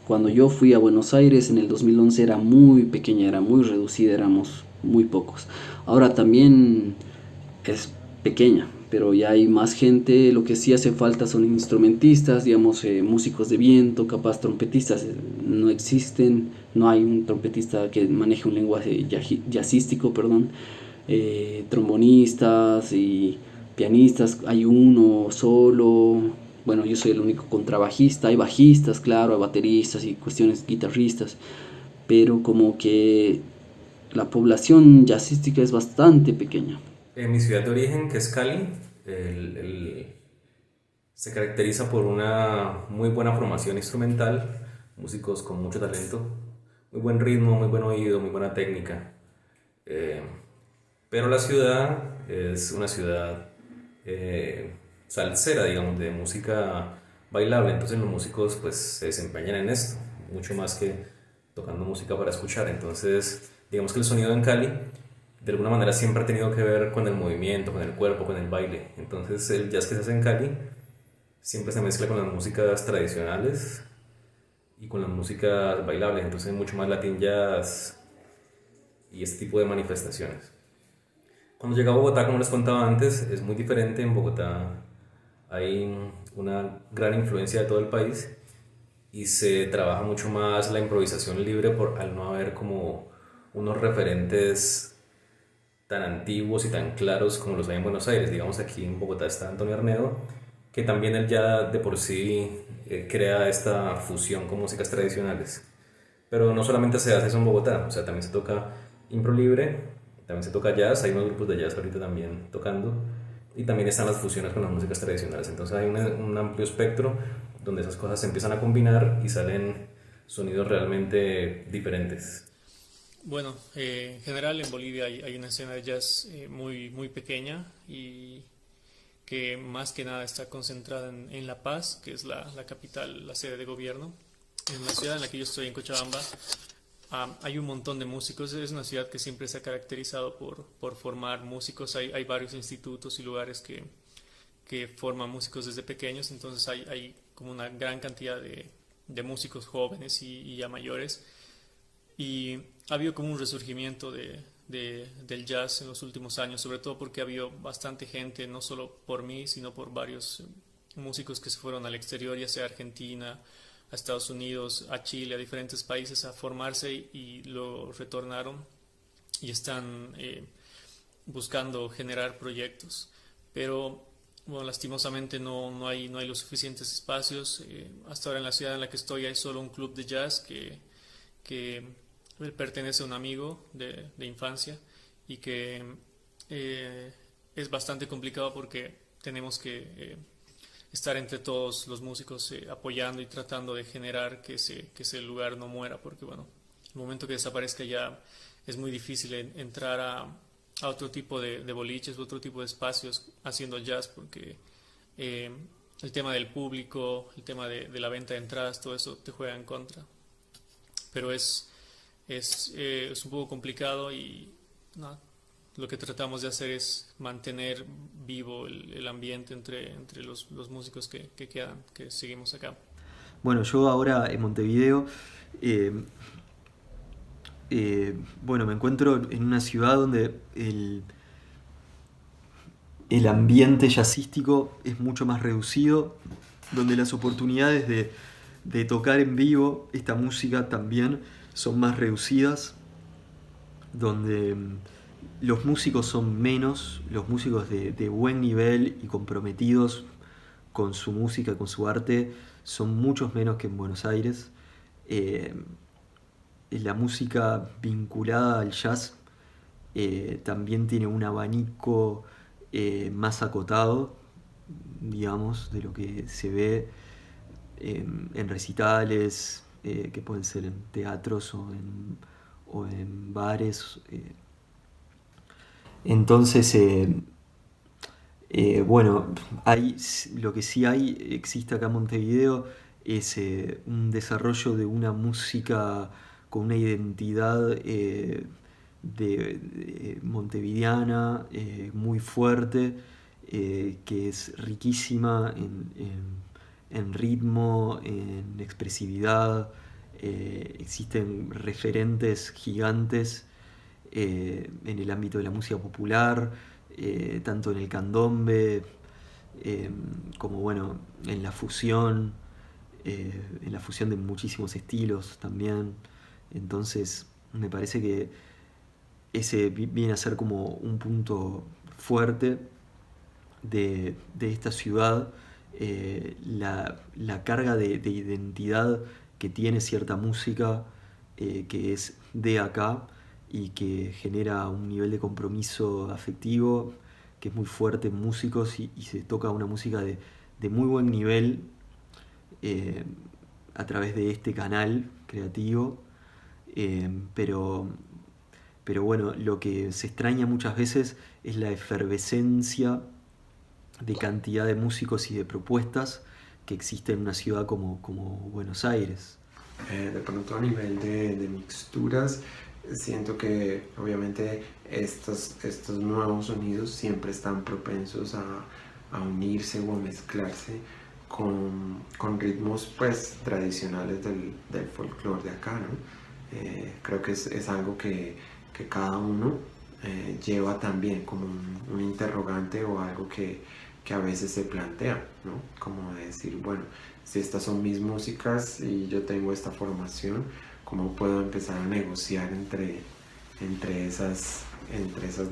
Cuando yo fui a Buenos Aires en el 2011 era muy pequeña, era muy reducida, éramos muy pocos. Ahora también es pequeña, pero ya hay más gente. Lo que sí hace falta son instrumentistas, digamos, músicos de viento, capaz trompetistas. No existen, no hay un trompetista que maneje un lenguaje jazzístico, perdón. Trombonistas y pianistas, hay uno solo. Bueno, yo soy el único contrabajista, hay bajistas, claro, hay bateristas y cuestiones guitarristas, pero como que la población jazzística es bastante pequeña.
En mi ciudad de origen, que es Cali, se caracteriza por una muy buena formación instrumental, músicos con mucho talento, muy buen ritmo, muy buen oído, muy buena técnica. Pero la ciudad es una ciudad salsera, digamos, de música bailable, entonces los músicos pues se desempeñan en esto, mucho más que tocando música para escuchar. Entonces, digamos que el sonido en Cali de alguna manera siempre ha tenido que ver con el movimiento, con el cuerpo, con el baile. Entonces el jazz que se hace en Cali siempre se mezcla con las músicas tradicionales y con las músicas bailables, entonces mucho más Latin jazz y este tipo de manifestaciones. Cuando llegué a Bogotá, como les contaba antes, es muy diferente. En Bogotá hay una gran influencia de todo el país y se trabaja mucho más la improvisación libre al no haber como unos referentes tan antiguos y tan claros como los hay en Buenos Aires. Digamos, aquí en Bogotá está Antonio Arnedo, que también él ya de por sí crea esta fusión con músicas tradicionales. Pero no solamente se hace eso en Bogotá, o sea, también se toca impro libre, también se toca jazz, hay unos grupos de jazz ahorita también tocando, y también están las fusiones con las músicas tradicionales. Entonces hay un amplio espectro donde esas cosas se empiezan a combinar y salen sonidos realmente diferentes.
Bueno, en general en Bolivia hay una escena de jazz muy, muy pequeña y que más que nada está concentrada en La Paz, que es la capital, la sede de gobierno. En la ciudad en la que yo estoy, en Cochabamba, hay un montón de músicos. Es una ciudad que siempre se ha caracterizado por formar músicos. Hay varios institutos y lugares que forman músicos desde pequeños, entonces hay como una gran cantidad de músicos jóvenes y ya mayores. Y ha habido como un resurgimiento del jazz en los últimos años, sobre todo porque ha habido bastante gente, no solo por mí, sino por varios músicos que se fueron al exterior, ya sea a Argentina, a Estados Unidos, a Chile, a diferentes países a formarse y lo retornaron y están buscando generar proyectos. Pero bueno, lastimosamente no hay los suficientes espacios. Hasta ahora en la ciudad en la que estoy hay solo un club de jazz que pertenece a un amigo de infancia y que es bastante complicado porque tenemos que estar entre todos los músicos apoyando y tratando de generar que ese lugar no muera, porque bueno, el momento que desaparezca ya es muy difícil entrar a otro tipo de boliches, otro tipo de espacios haciendo jazz, porque el tema del público, el tema de la venta de entradas, todo eso te juega en contra. Pero es un poco complicado y nada, lo que tratamos de hacer es mantener vivo el ambiente entre los músicos que quedan, que seguimos acá.
Bueno, yo ahora en Montevideo, bueno, me encuentro en una ciudad donde el ambiente jazzístico es mucho más reducido, donde las oportunidades de tocar en vivo esta música también son más reducidas, donde los músicos son menos, los músicos de buen nivel y comprometidos con su música, con su arte, son muchos menos que en Buenos Aires. La música vinculada al jazz también tiene un abanico más acotado, digamos, de lo que se ve en recitales, que pueden ser en teatros o en bares. Entonces, bueno, lo que sí existe acá en Montevideo es un desarrollo de una música con una identidad de montevideana muy fuerte, que es riquísima en ritmo, en expresividad. Existen referentes gigantes en el ámbito de la música popular, tanto en el candombe como bueno, en la fusión de muchísimos estilos también. Entonces me parece que ese viene a ser como un punto fuerte de esta ciudad, la carga de identidad que tiene cierta música que es de acá y que genera un nivel de compromiso afectivo que es muy fuerte en músicos y se toca una música de muy buen nivel a través de este canal creativo, pero bueno, lo que se extraña muchas veces es la efervescencia de cantidad de músicos y de propuestas que existe en una ciudad como Buenos Aires.
De pronto a nivel de mixturas, siento que obviamente estos nuevos sonidos siempre están propensos a unirse o a mezclarse con ritmos pues tradicionales del folclore de acá, ¿no? Creo que es algo que cada uno lleva también como un interrogante o algo que a veces se plantea, ¿no? Como de decir, bueno, si estas son mis músicas y yo tengo esta formación, ¿cómo puedo empezar a negociar entre esas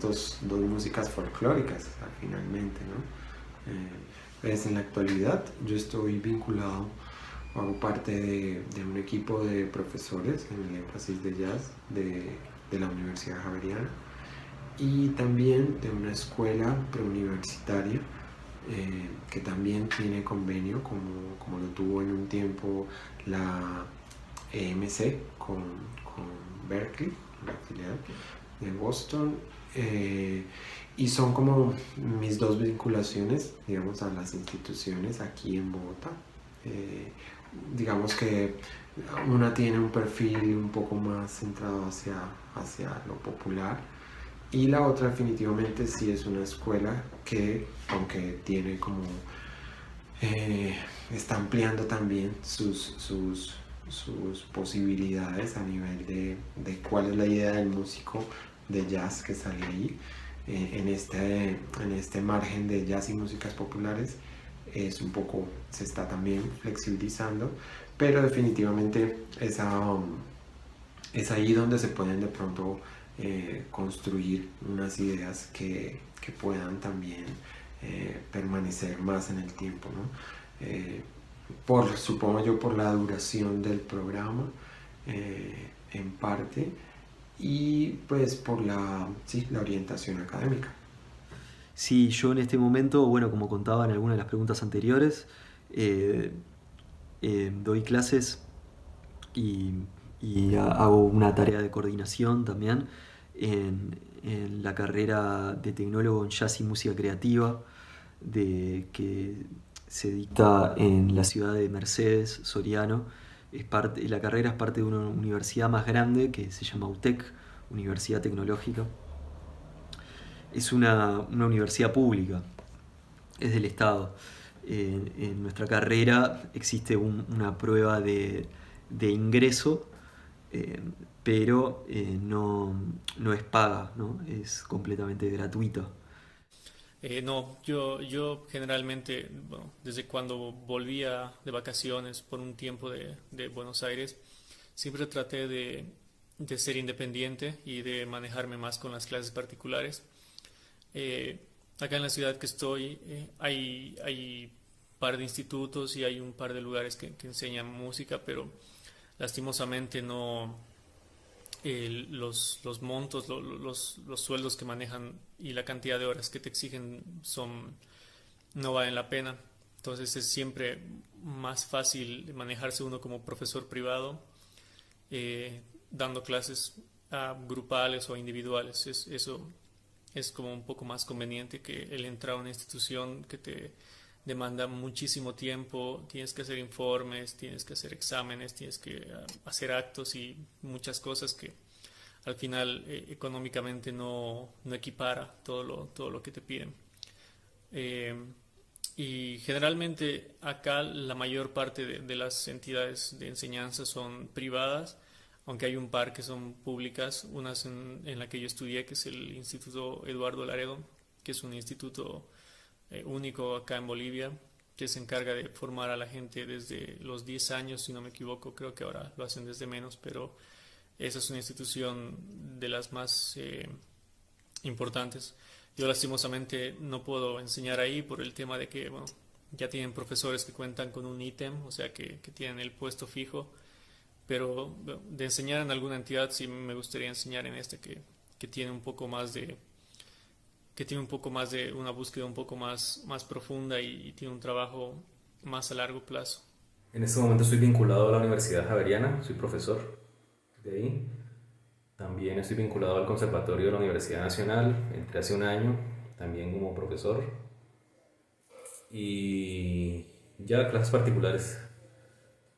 dos músicas folclóricas finalmente, ¿no? Pues en la actualidad yo estoy vinculado, hago parte de un equipo de profesores en el énfasis de jazz de la Universidad Javeriana y también de una escuela preuniversitaria que también tiene convenio, como lo tuvo en un tiempo la EMC con Berklee, la filial de Boston, y son como mis dos vinculaciones, digamos, a las instituciones aquí en Bogotá. Digamos que una tiene un perfil un poco más centrado hacia lo popular y la otra definitivamente sí es una escuela que, aunque tiene como está ampliando también sus posibilidades a nivel de cuál es la idea del músico de jazz que sale ahí en este margen de jazz y músicas populares. Es un poco, se está también flexibilizando, pero definitivamente es ahí donde se pueden de pronto construir unas ideas que puedan también permanecer más en el tiempo, ¿no? Supongo yo por la duración del programa, en parte, y pues por la orientación académica.
Sí, yo en este momento, bueno, como contaba en alguna de las preguntas anteriores, doy clases y hago una tarea de coordinación también en la carrera de tecnólogo en jazz y música creativa que se dicta en la ciudad de Mercedes, Soriano. La carrera es parte de una universidad más grande que se llama UTEC, Universidad Tecnológica. Es una universidad pública, es del Estado. En nuestra carrera existe una prueba de ingreso, pero no es paga, ¿no? Es completamente gratuita.
No, yo generalmente, bueno, desde cuando volvía de vacaciones por un tiempo de Buenos Aires, siempre traté de ser independiente y de manejarme más con las clases particulares. Acá en la ciudad que estoy hay un par de institutos y hay un par de lugares que enseñan música, pero lastimosamente no los montos, los sueldos que manejan y la cantidad de horas que te exigen no valen la pena. Entonces es siempre más fácil manejarse uno como profesor privado, dando clases grupales o individuales. Eso es como un poco más conveniente que el entrar a una institución que te demanda muchísimo tiempo, tienes que hacer informes, tienes que hacer exámenes, tienes que hacer actos y muchas cosas que al final económicamente no equipara todo lo que te piden. Y generalmente acá la mayor parte de las entidades de enseñanza son privadas, aunque hay un par que son públicas, unas en la que yo estudié, que es el Instituto Eduardo Laredo, que es un instituto único acá en Bolivia, que se encarga de formar a la gente desde los 10 años, si no me equivoco, creo que ahora lo hacen desde menos, pero esa es una institución de las más importantes. Yo lastimosamente no puedo enseñar ahí por el tema de que, bueno, ya tienen profesores que cuentan con un ítem, o sea que tienen el puesto fijo, pero de enseñar en alguna entidad sí me gustaría enseñar en este que tiene un poco más de una búsqueda un poco más profunda y tiene un trabajo más a largo plazo.
En este momento estoy vinculado a la Universidad Javeriana, soy profesor de ahí. También estoy vinculado al Conservatorio de la Universidad Nacional, entré hace un año, también como profesor. Y ya clases particulares.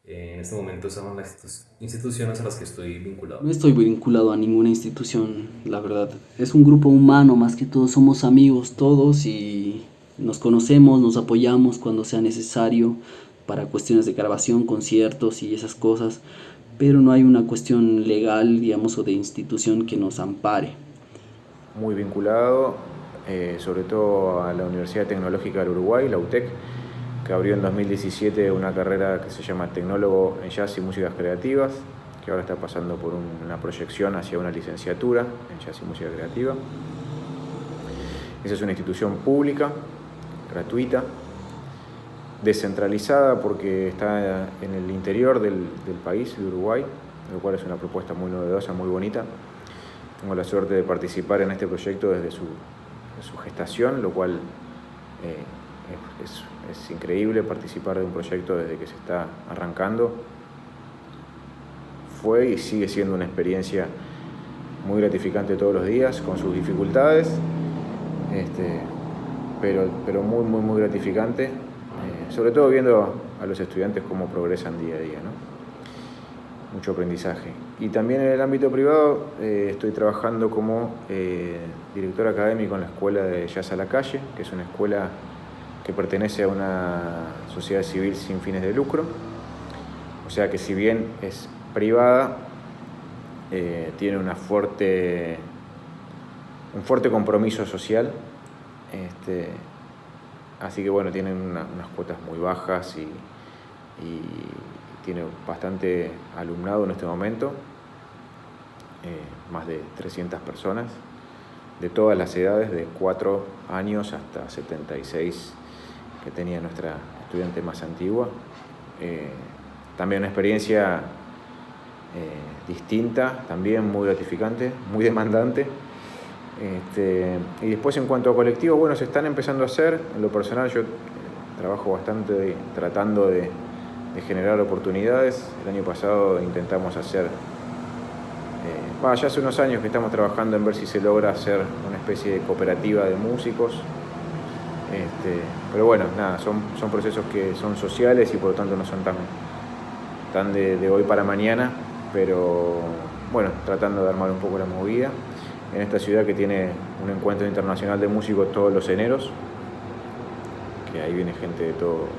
En este momento son las instituciones a las que estoy vinculado.
No estoy vinculado a ninguna institución, la verdad. Es un grupo humano, más que todo somos amigos todos y nos conocemos, nos apoyamos cuando sea necesario para cuestiones de grabación, conciertos y esas cosas, pero no hay una cuestión legal, digamos, o de institución que nos ampare.
Muy vinculado, sobre todo a la Universidad Tecnológica del Uruguay, la UTEC, que abrió en 2017 una carrera que se llama Tecnólogo en Jazz y Músicas Creativas, que ahora está pasando por una proyección hacia una licenciatura en Jazz y Música Creativa. Esa es una institución pública, gratuita, descentralizada porque está en el interior del país, de Uruguay, lo cual es una propuesta muy novedosa, muy bonita. Tengo la suerte de participar en este proyecto desde su gestación, lo cual es increíble participar de un proyecto desde que se está arrancando. Fue y sigue siendo una experiencia muy gratificante todos los días, con sus dificultades, pero muy, muy, muy gratificante, sobre todo viendo a los estudiantes cómo progresan día a día, ¿no? Mucho aprendizaje. Y también en el ámbito privado estoy trabajando como director académico en la Escuela de Jazz a la Calle, que es una escuela que pertenece a una sociedad civil sin fines de lucro. O sea que si bien es privada, tiene un fuerte compromiso social. Así que bueno, tienen unas cuotas muy bajas y tiene bastante alumnado en este momento, más de 300 personas. de todas las edades, de 4 años hasta 76, que tenía nuestra estudiante más antigua. También una experiencia distinta, también muy gratificante, muy demandante. Y después, en cuanto a colectivos, bueno, se están empezando a hacer. En lo personal, yo trabajo bastante tratando de generar oportunidades. El año pasado intentamos hacer, ya hace unos años que estamos trabajando en ver si se logra hacer una especie de cooperativa de músicos. Pero bueno, nada, son procesos que son sociales y por lo tanto no son tan de hoy para mañana, pero bueno, tratando de armar un poco la movida en esta ciudad que tiene un encuentro internacional de músicos todos los eneros, que ahí viene gente de todos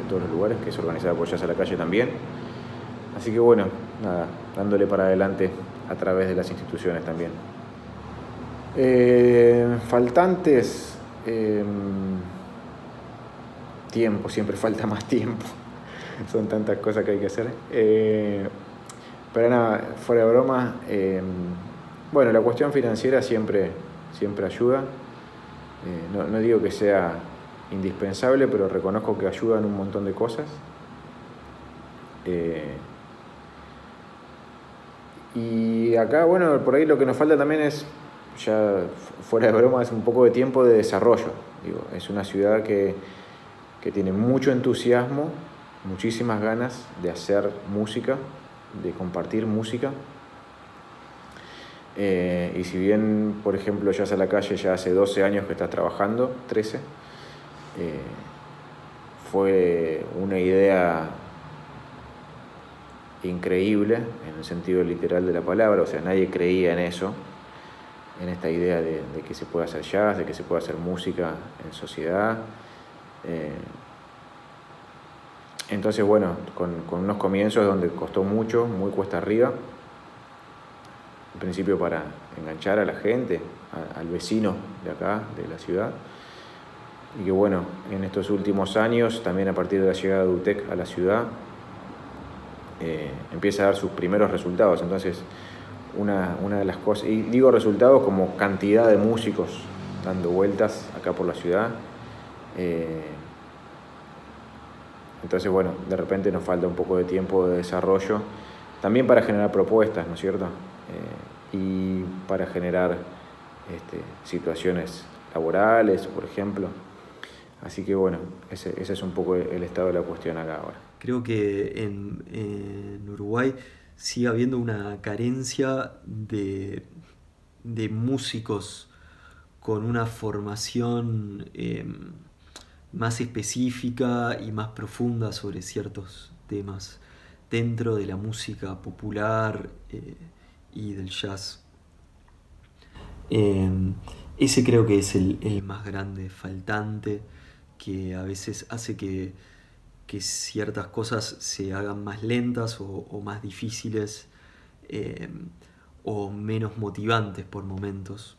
los lugares, que es organizada por Jazz a la Calle también. Así que bueno, nada, dándole para adelante a través de las instituciones también. Faltantes, tiempo, siempre falta más tiempo. Son tantas cosas que hay que hacer. Pero nada, fuera de broma, bueno, la cuestión financiera siempre ayuda. No digo que sea indispensable, pero reconozco que ayuda en un montón de cosas. Y acá, bueno, por ahí lo que nos falta también es, ya fuera de broma, es un poco de tiempo de desarrollo. Digo, es una ciudad que tiene mucho entusiasmo, muchísimas ganas de hacer música, de compartir música. Y si bien, por ejemplo, Jazz a la Calle ya hace 12 años que está trabajando, 13, fue una idea increíble en el sentido literal de la palabra. O sea, nadie creía en eso, en esta idea de que se puede hacer jazz, de que se puede hacer música en sociedad. Entonces, bueno, con unos comienzos donde costó mucho, muy cuesta arriba, en principio para enganchar a la gente, al vecino de acá, de la ciudad, y que bueno, en estos últimos años, también a partir de la llegada de UTEC a la ciudad, empieza a dar sus primeros resultados. Entonces, una de las cosas, y digo resultados como cantidad de músicos dando vueltas acá por la ciudad. Entonces, bueno, de repente nos falta un poco de tiempo de desarrollo, también para generar propuestas, ¿no es cierto? Y para generar situaciones laborales, por ejemplo. Así que bueno, ese es un poco el estado de la cuestión acá ahora.
Creo que en Uruguay sigue habiendo una carencia de músicos con una formación más específica y más profunda sobre ciertos temas dentro de la música popular y del jazz. Ese creo que es el más grande faltante, que a veces hace que ciertas cosas se hagan más lentas o más difíciles o menos motivantes por momentos.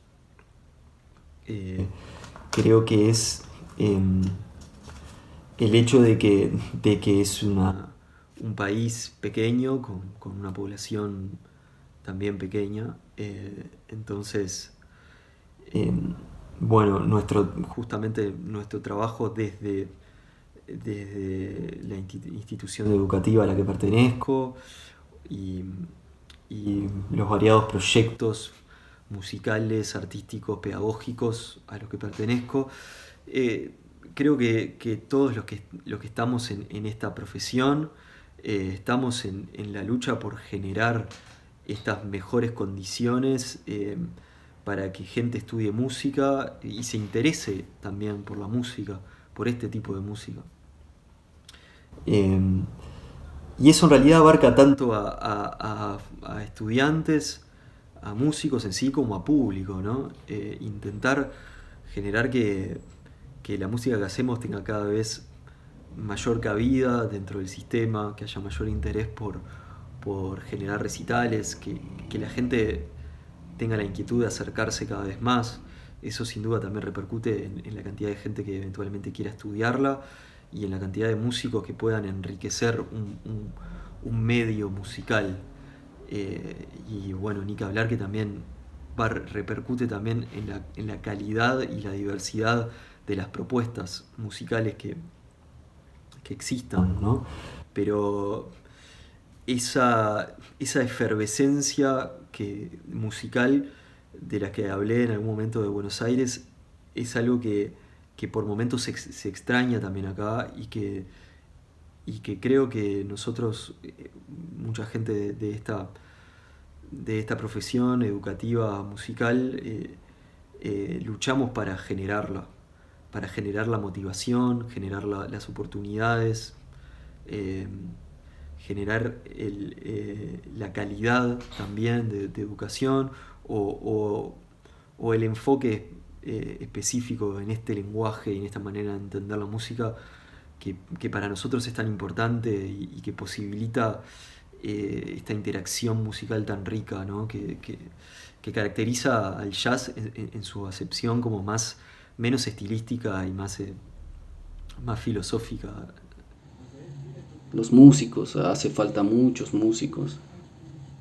Creo que es el hecho de que es un país pequeño con una población también pequeña. Entonces, bueno, justamente nuestro trabajo desde la institución educativa a la que pertenezco y los variados proyectos musicales, artísticos, pedagógicos a los que pertenezco, creo que todos los que estamos en esta profesión estamos en la lucha por generar estas mejores condiciones para que gente estudie música y se interese también por la música, por este tipo de música. Y eso en realidad abarca tanto a estudiantes, a músicos en sí, como a público, ¿no? Intentar generar que la música que hacemos tenga cada vez mayor cabida dentro del sistema, que haya mayor interés por generar recitales, que la gente tenga la inquietud de acercarse cada vez más. Eso sin duda también repercute en la cantidad de gente que eventualmente quiera estudiarla y en la cantidad de músicos que puedan enriquecer un medio musical. Y bueno, ni que hablar que también repercute también en la calidad y la diversidad de las propuestas musicales que existan, ¿no? Pero esa efervescencia musical de la que hablé en algún momento de Buenos Aires es algo que por momentos se extraña también acá y que creo que nosotros, mucha gente de esta profesión educativa musical, luchamos para generar la motivación, generar las oportunidades, generar la calidad también de educación o el enfoque específico en este lenguaje y en esta manera de entender la música que para nosotros es tan importante y que posibilita esta interacción musical tan rica, ¿no? que caracteriza al jazz en su acepción como menos estilística y más filosófica.
Los músicos, hace falta muchos músicos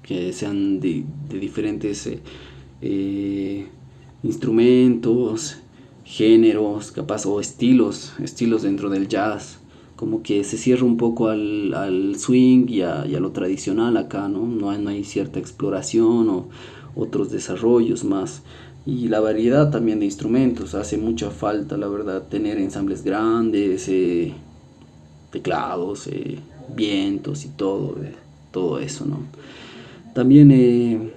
que sean de diferentes instrumentos, géneros, capaz, o estilos dentro del jazz. Como que se cierra un poco al swing y a lo tradicional acá, ¿no? No hay cierta exploración o otros desarrollos más. Y la variedad también de instrumentos, hace mucha falta, la verdad, tener ensambles grandes, teclados, vientos y todo eso, ¿no? También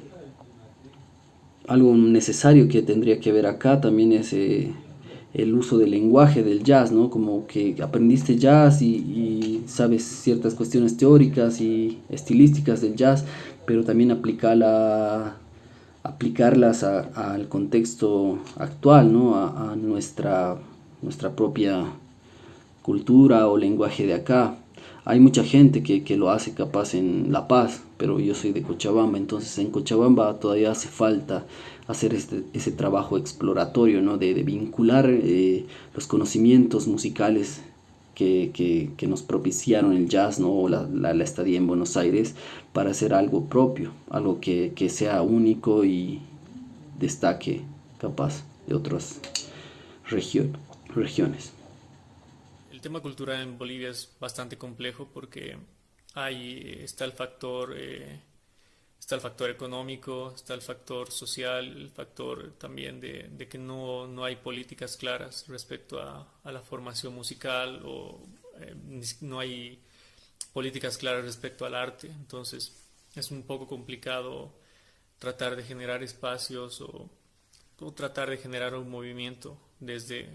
algo necesario que tendría que ver acá también es el uso del lenguaje del jazz, ¿no? Como que aprendiste jazz y sabes ciertas cuestiones teóricas y estilísticas del jazz, pero también aplicarlas al contexto actual, ¿no? A nuestra propia cultura o lenguaje de acá. Hay mucha gente que lo hace capaz en La Paz, pero yo soy de Cochabamba, entonces en Cochabamba todavía hace falta hacer ese trabajo exploratorio, ¿no? De vincular los conocimientos musicales que nos propiciaron el jazz, ¿no? O la estadía en Buenos Aires, para hacer algo propio, algo que sea único y destaque capaz de otras regiones.
El tema cultural en Bolivia es bastante complejo porque está el factor económico, está el factor social, el factor también de que no hay políticas claras respecto a la formación musical o no hay políticas claras respecto al arte. Entonces es un poco complicado tratar de generar espacios o tratar de generar un movimiento desde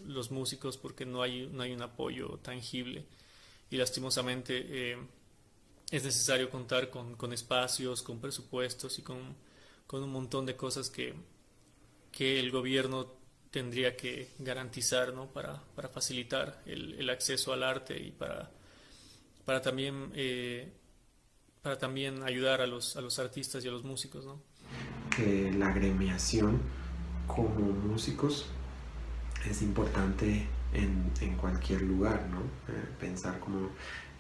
los músicos porque no hay un apoyo tangible y lastimosamente es necesario contar con espacios, con presupuestos y con un montón de cosas que el gobierno tendría que garantizar, ¿no? para facilitar el acceso al arte y para también ayudar a los artistas y a los músicos, ¿no?
La agremiación como músicos es importante en cualquier lugar, ¿no? Pensar como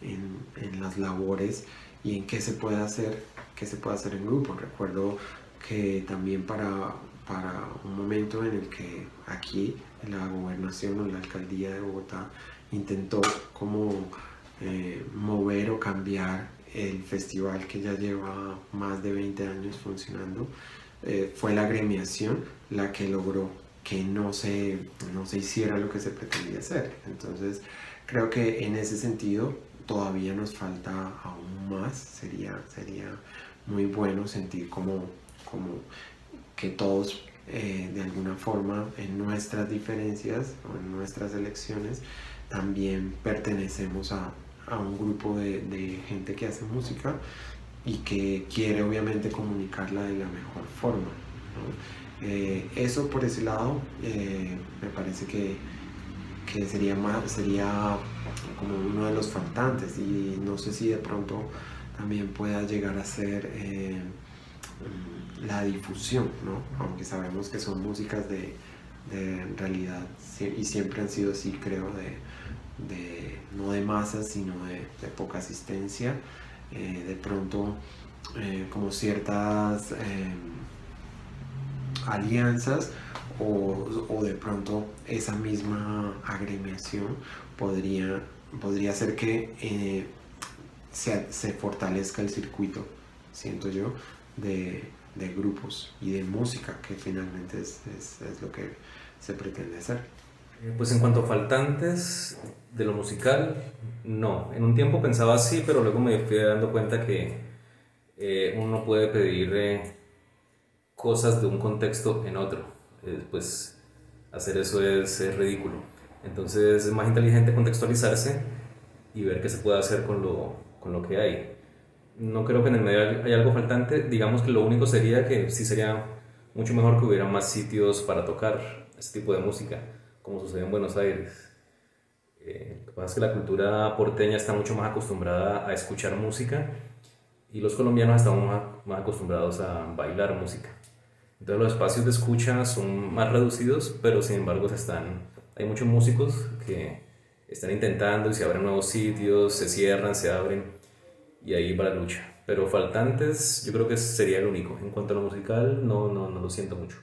en las labores y en qué se puede hacer en grupo. Recuerdo que también para un momento en el que aquí la gobernación o la alcaldía de Bogotá intentó como mover o cambiar el festival que ya lleva más de 20 años funcionando, fue la agremiación la que logró que no se hiciera lo que se pretendía hacer. Entonces creo que en ese sentido todavía nos falta aún más. Sería muy bueno sentir como que todos de alguna forma en nuestras diferencias o en nuestras elecciones también pertenecemos a un grupo de gente que hace música y que quiere obviamente comunicarla de la mejor forma, ¿no? Eso por ese lado me parece que sería como uno de los faltantes, y no sé si de pronto también pueda llegar a ser la difusión, ¿no? Aunque sabemos que son músicas de en realidad, y siempre han sido así, creo, no de masas, sino de poca asistencia, de pronto como ciertas alianzas o de pronto esa misma agremiación podría hacer que se fortalezca el circuito, siento yo, de grupos y de música, que finalmente es lo que se pretende hacer.
Pues en cuanto a faltantes de lo musical, no. En un tiempo pensaba así, pero luego me fui dando cuenta que uno no puede pedir cosas de un contexto en otro. Pues hacer eso es ridículo. Entonces es más inteligente contextualizarse y ver qué se puede hacer con lo que hay. No creo que en el medio haya algo faltante. Digamos que lo único sería que sí sería mucho mejor que hubiera más sitios para tocar este tipo de música, como sucede en Buenos Aires. Lo que pasa es que la cultura porteña está mucho más acostumbrada a escuchar música y los colombianos estamos más acostumbrados a bailar música. Entonces los espacios de escucha son más reducidos, pero sin embargo hay muchos músicos que están intentando y se abren nuevos sitios, se cierran, se abren y ahí va la lucha. Pero faltantes yo creo que sería el único. En cuanto a lo musical, no lo siento mucho.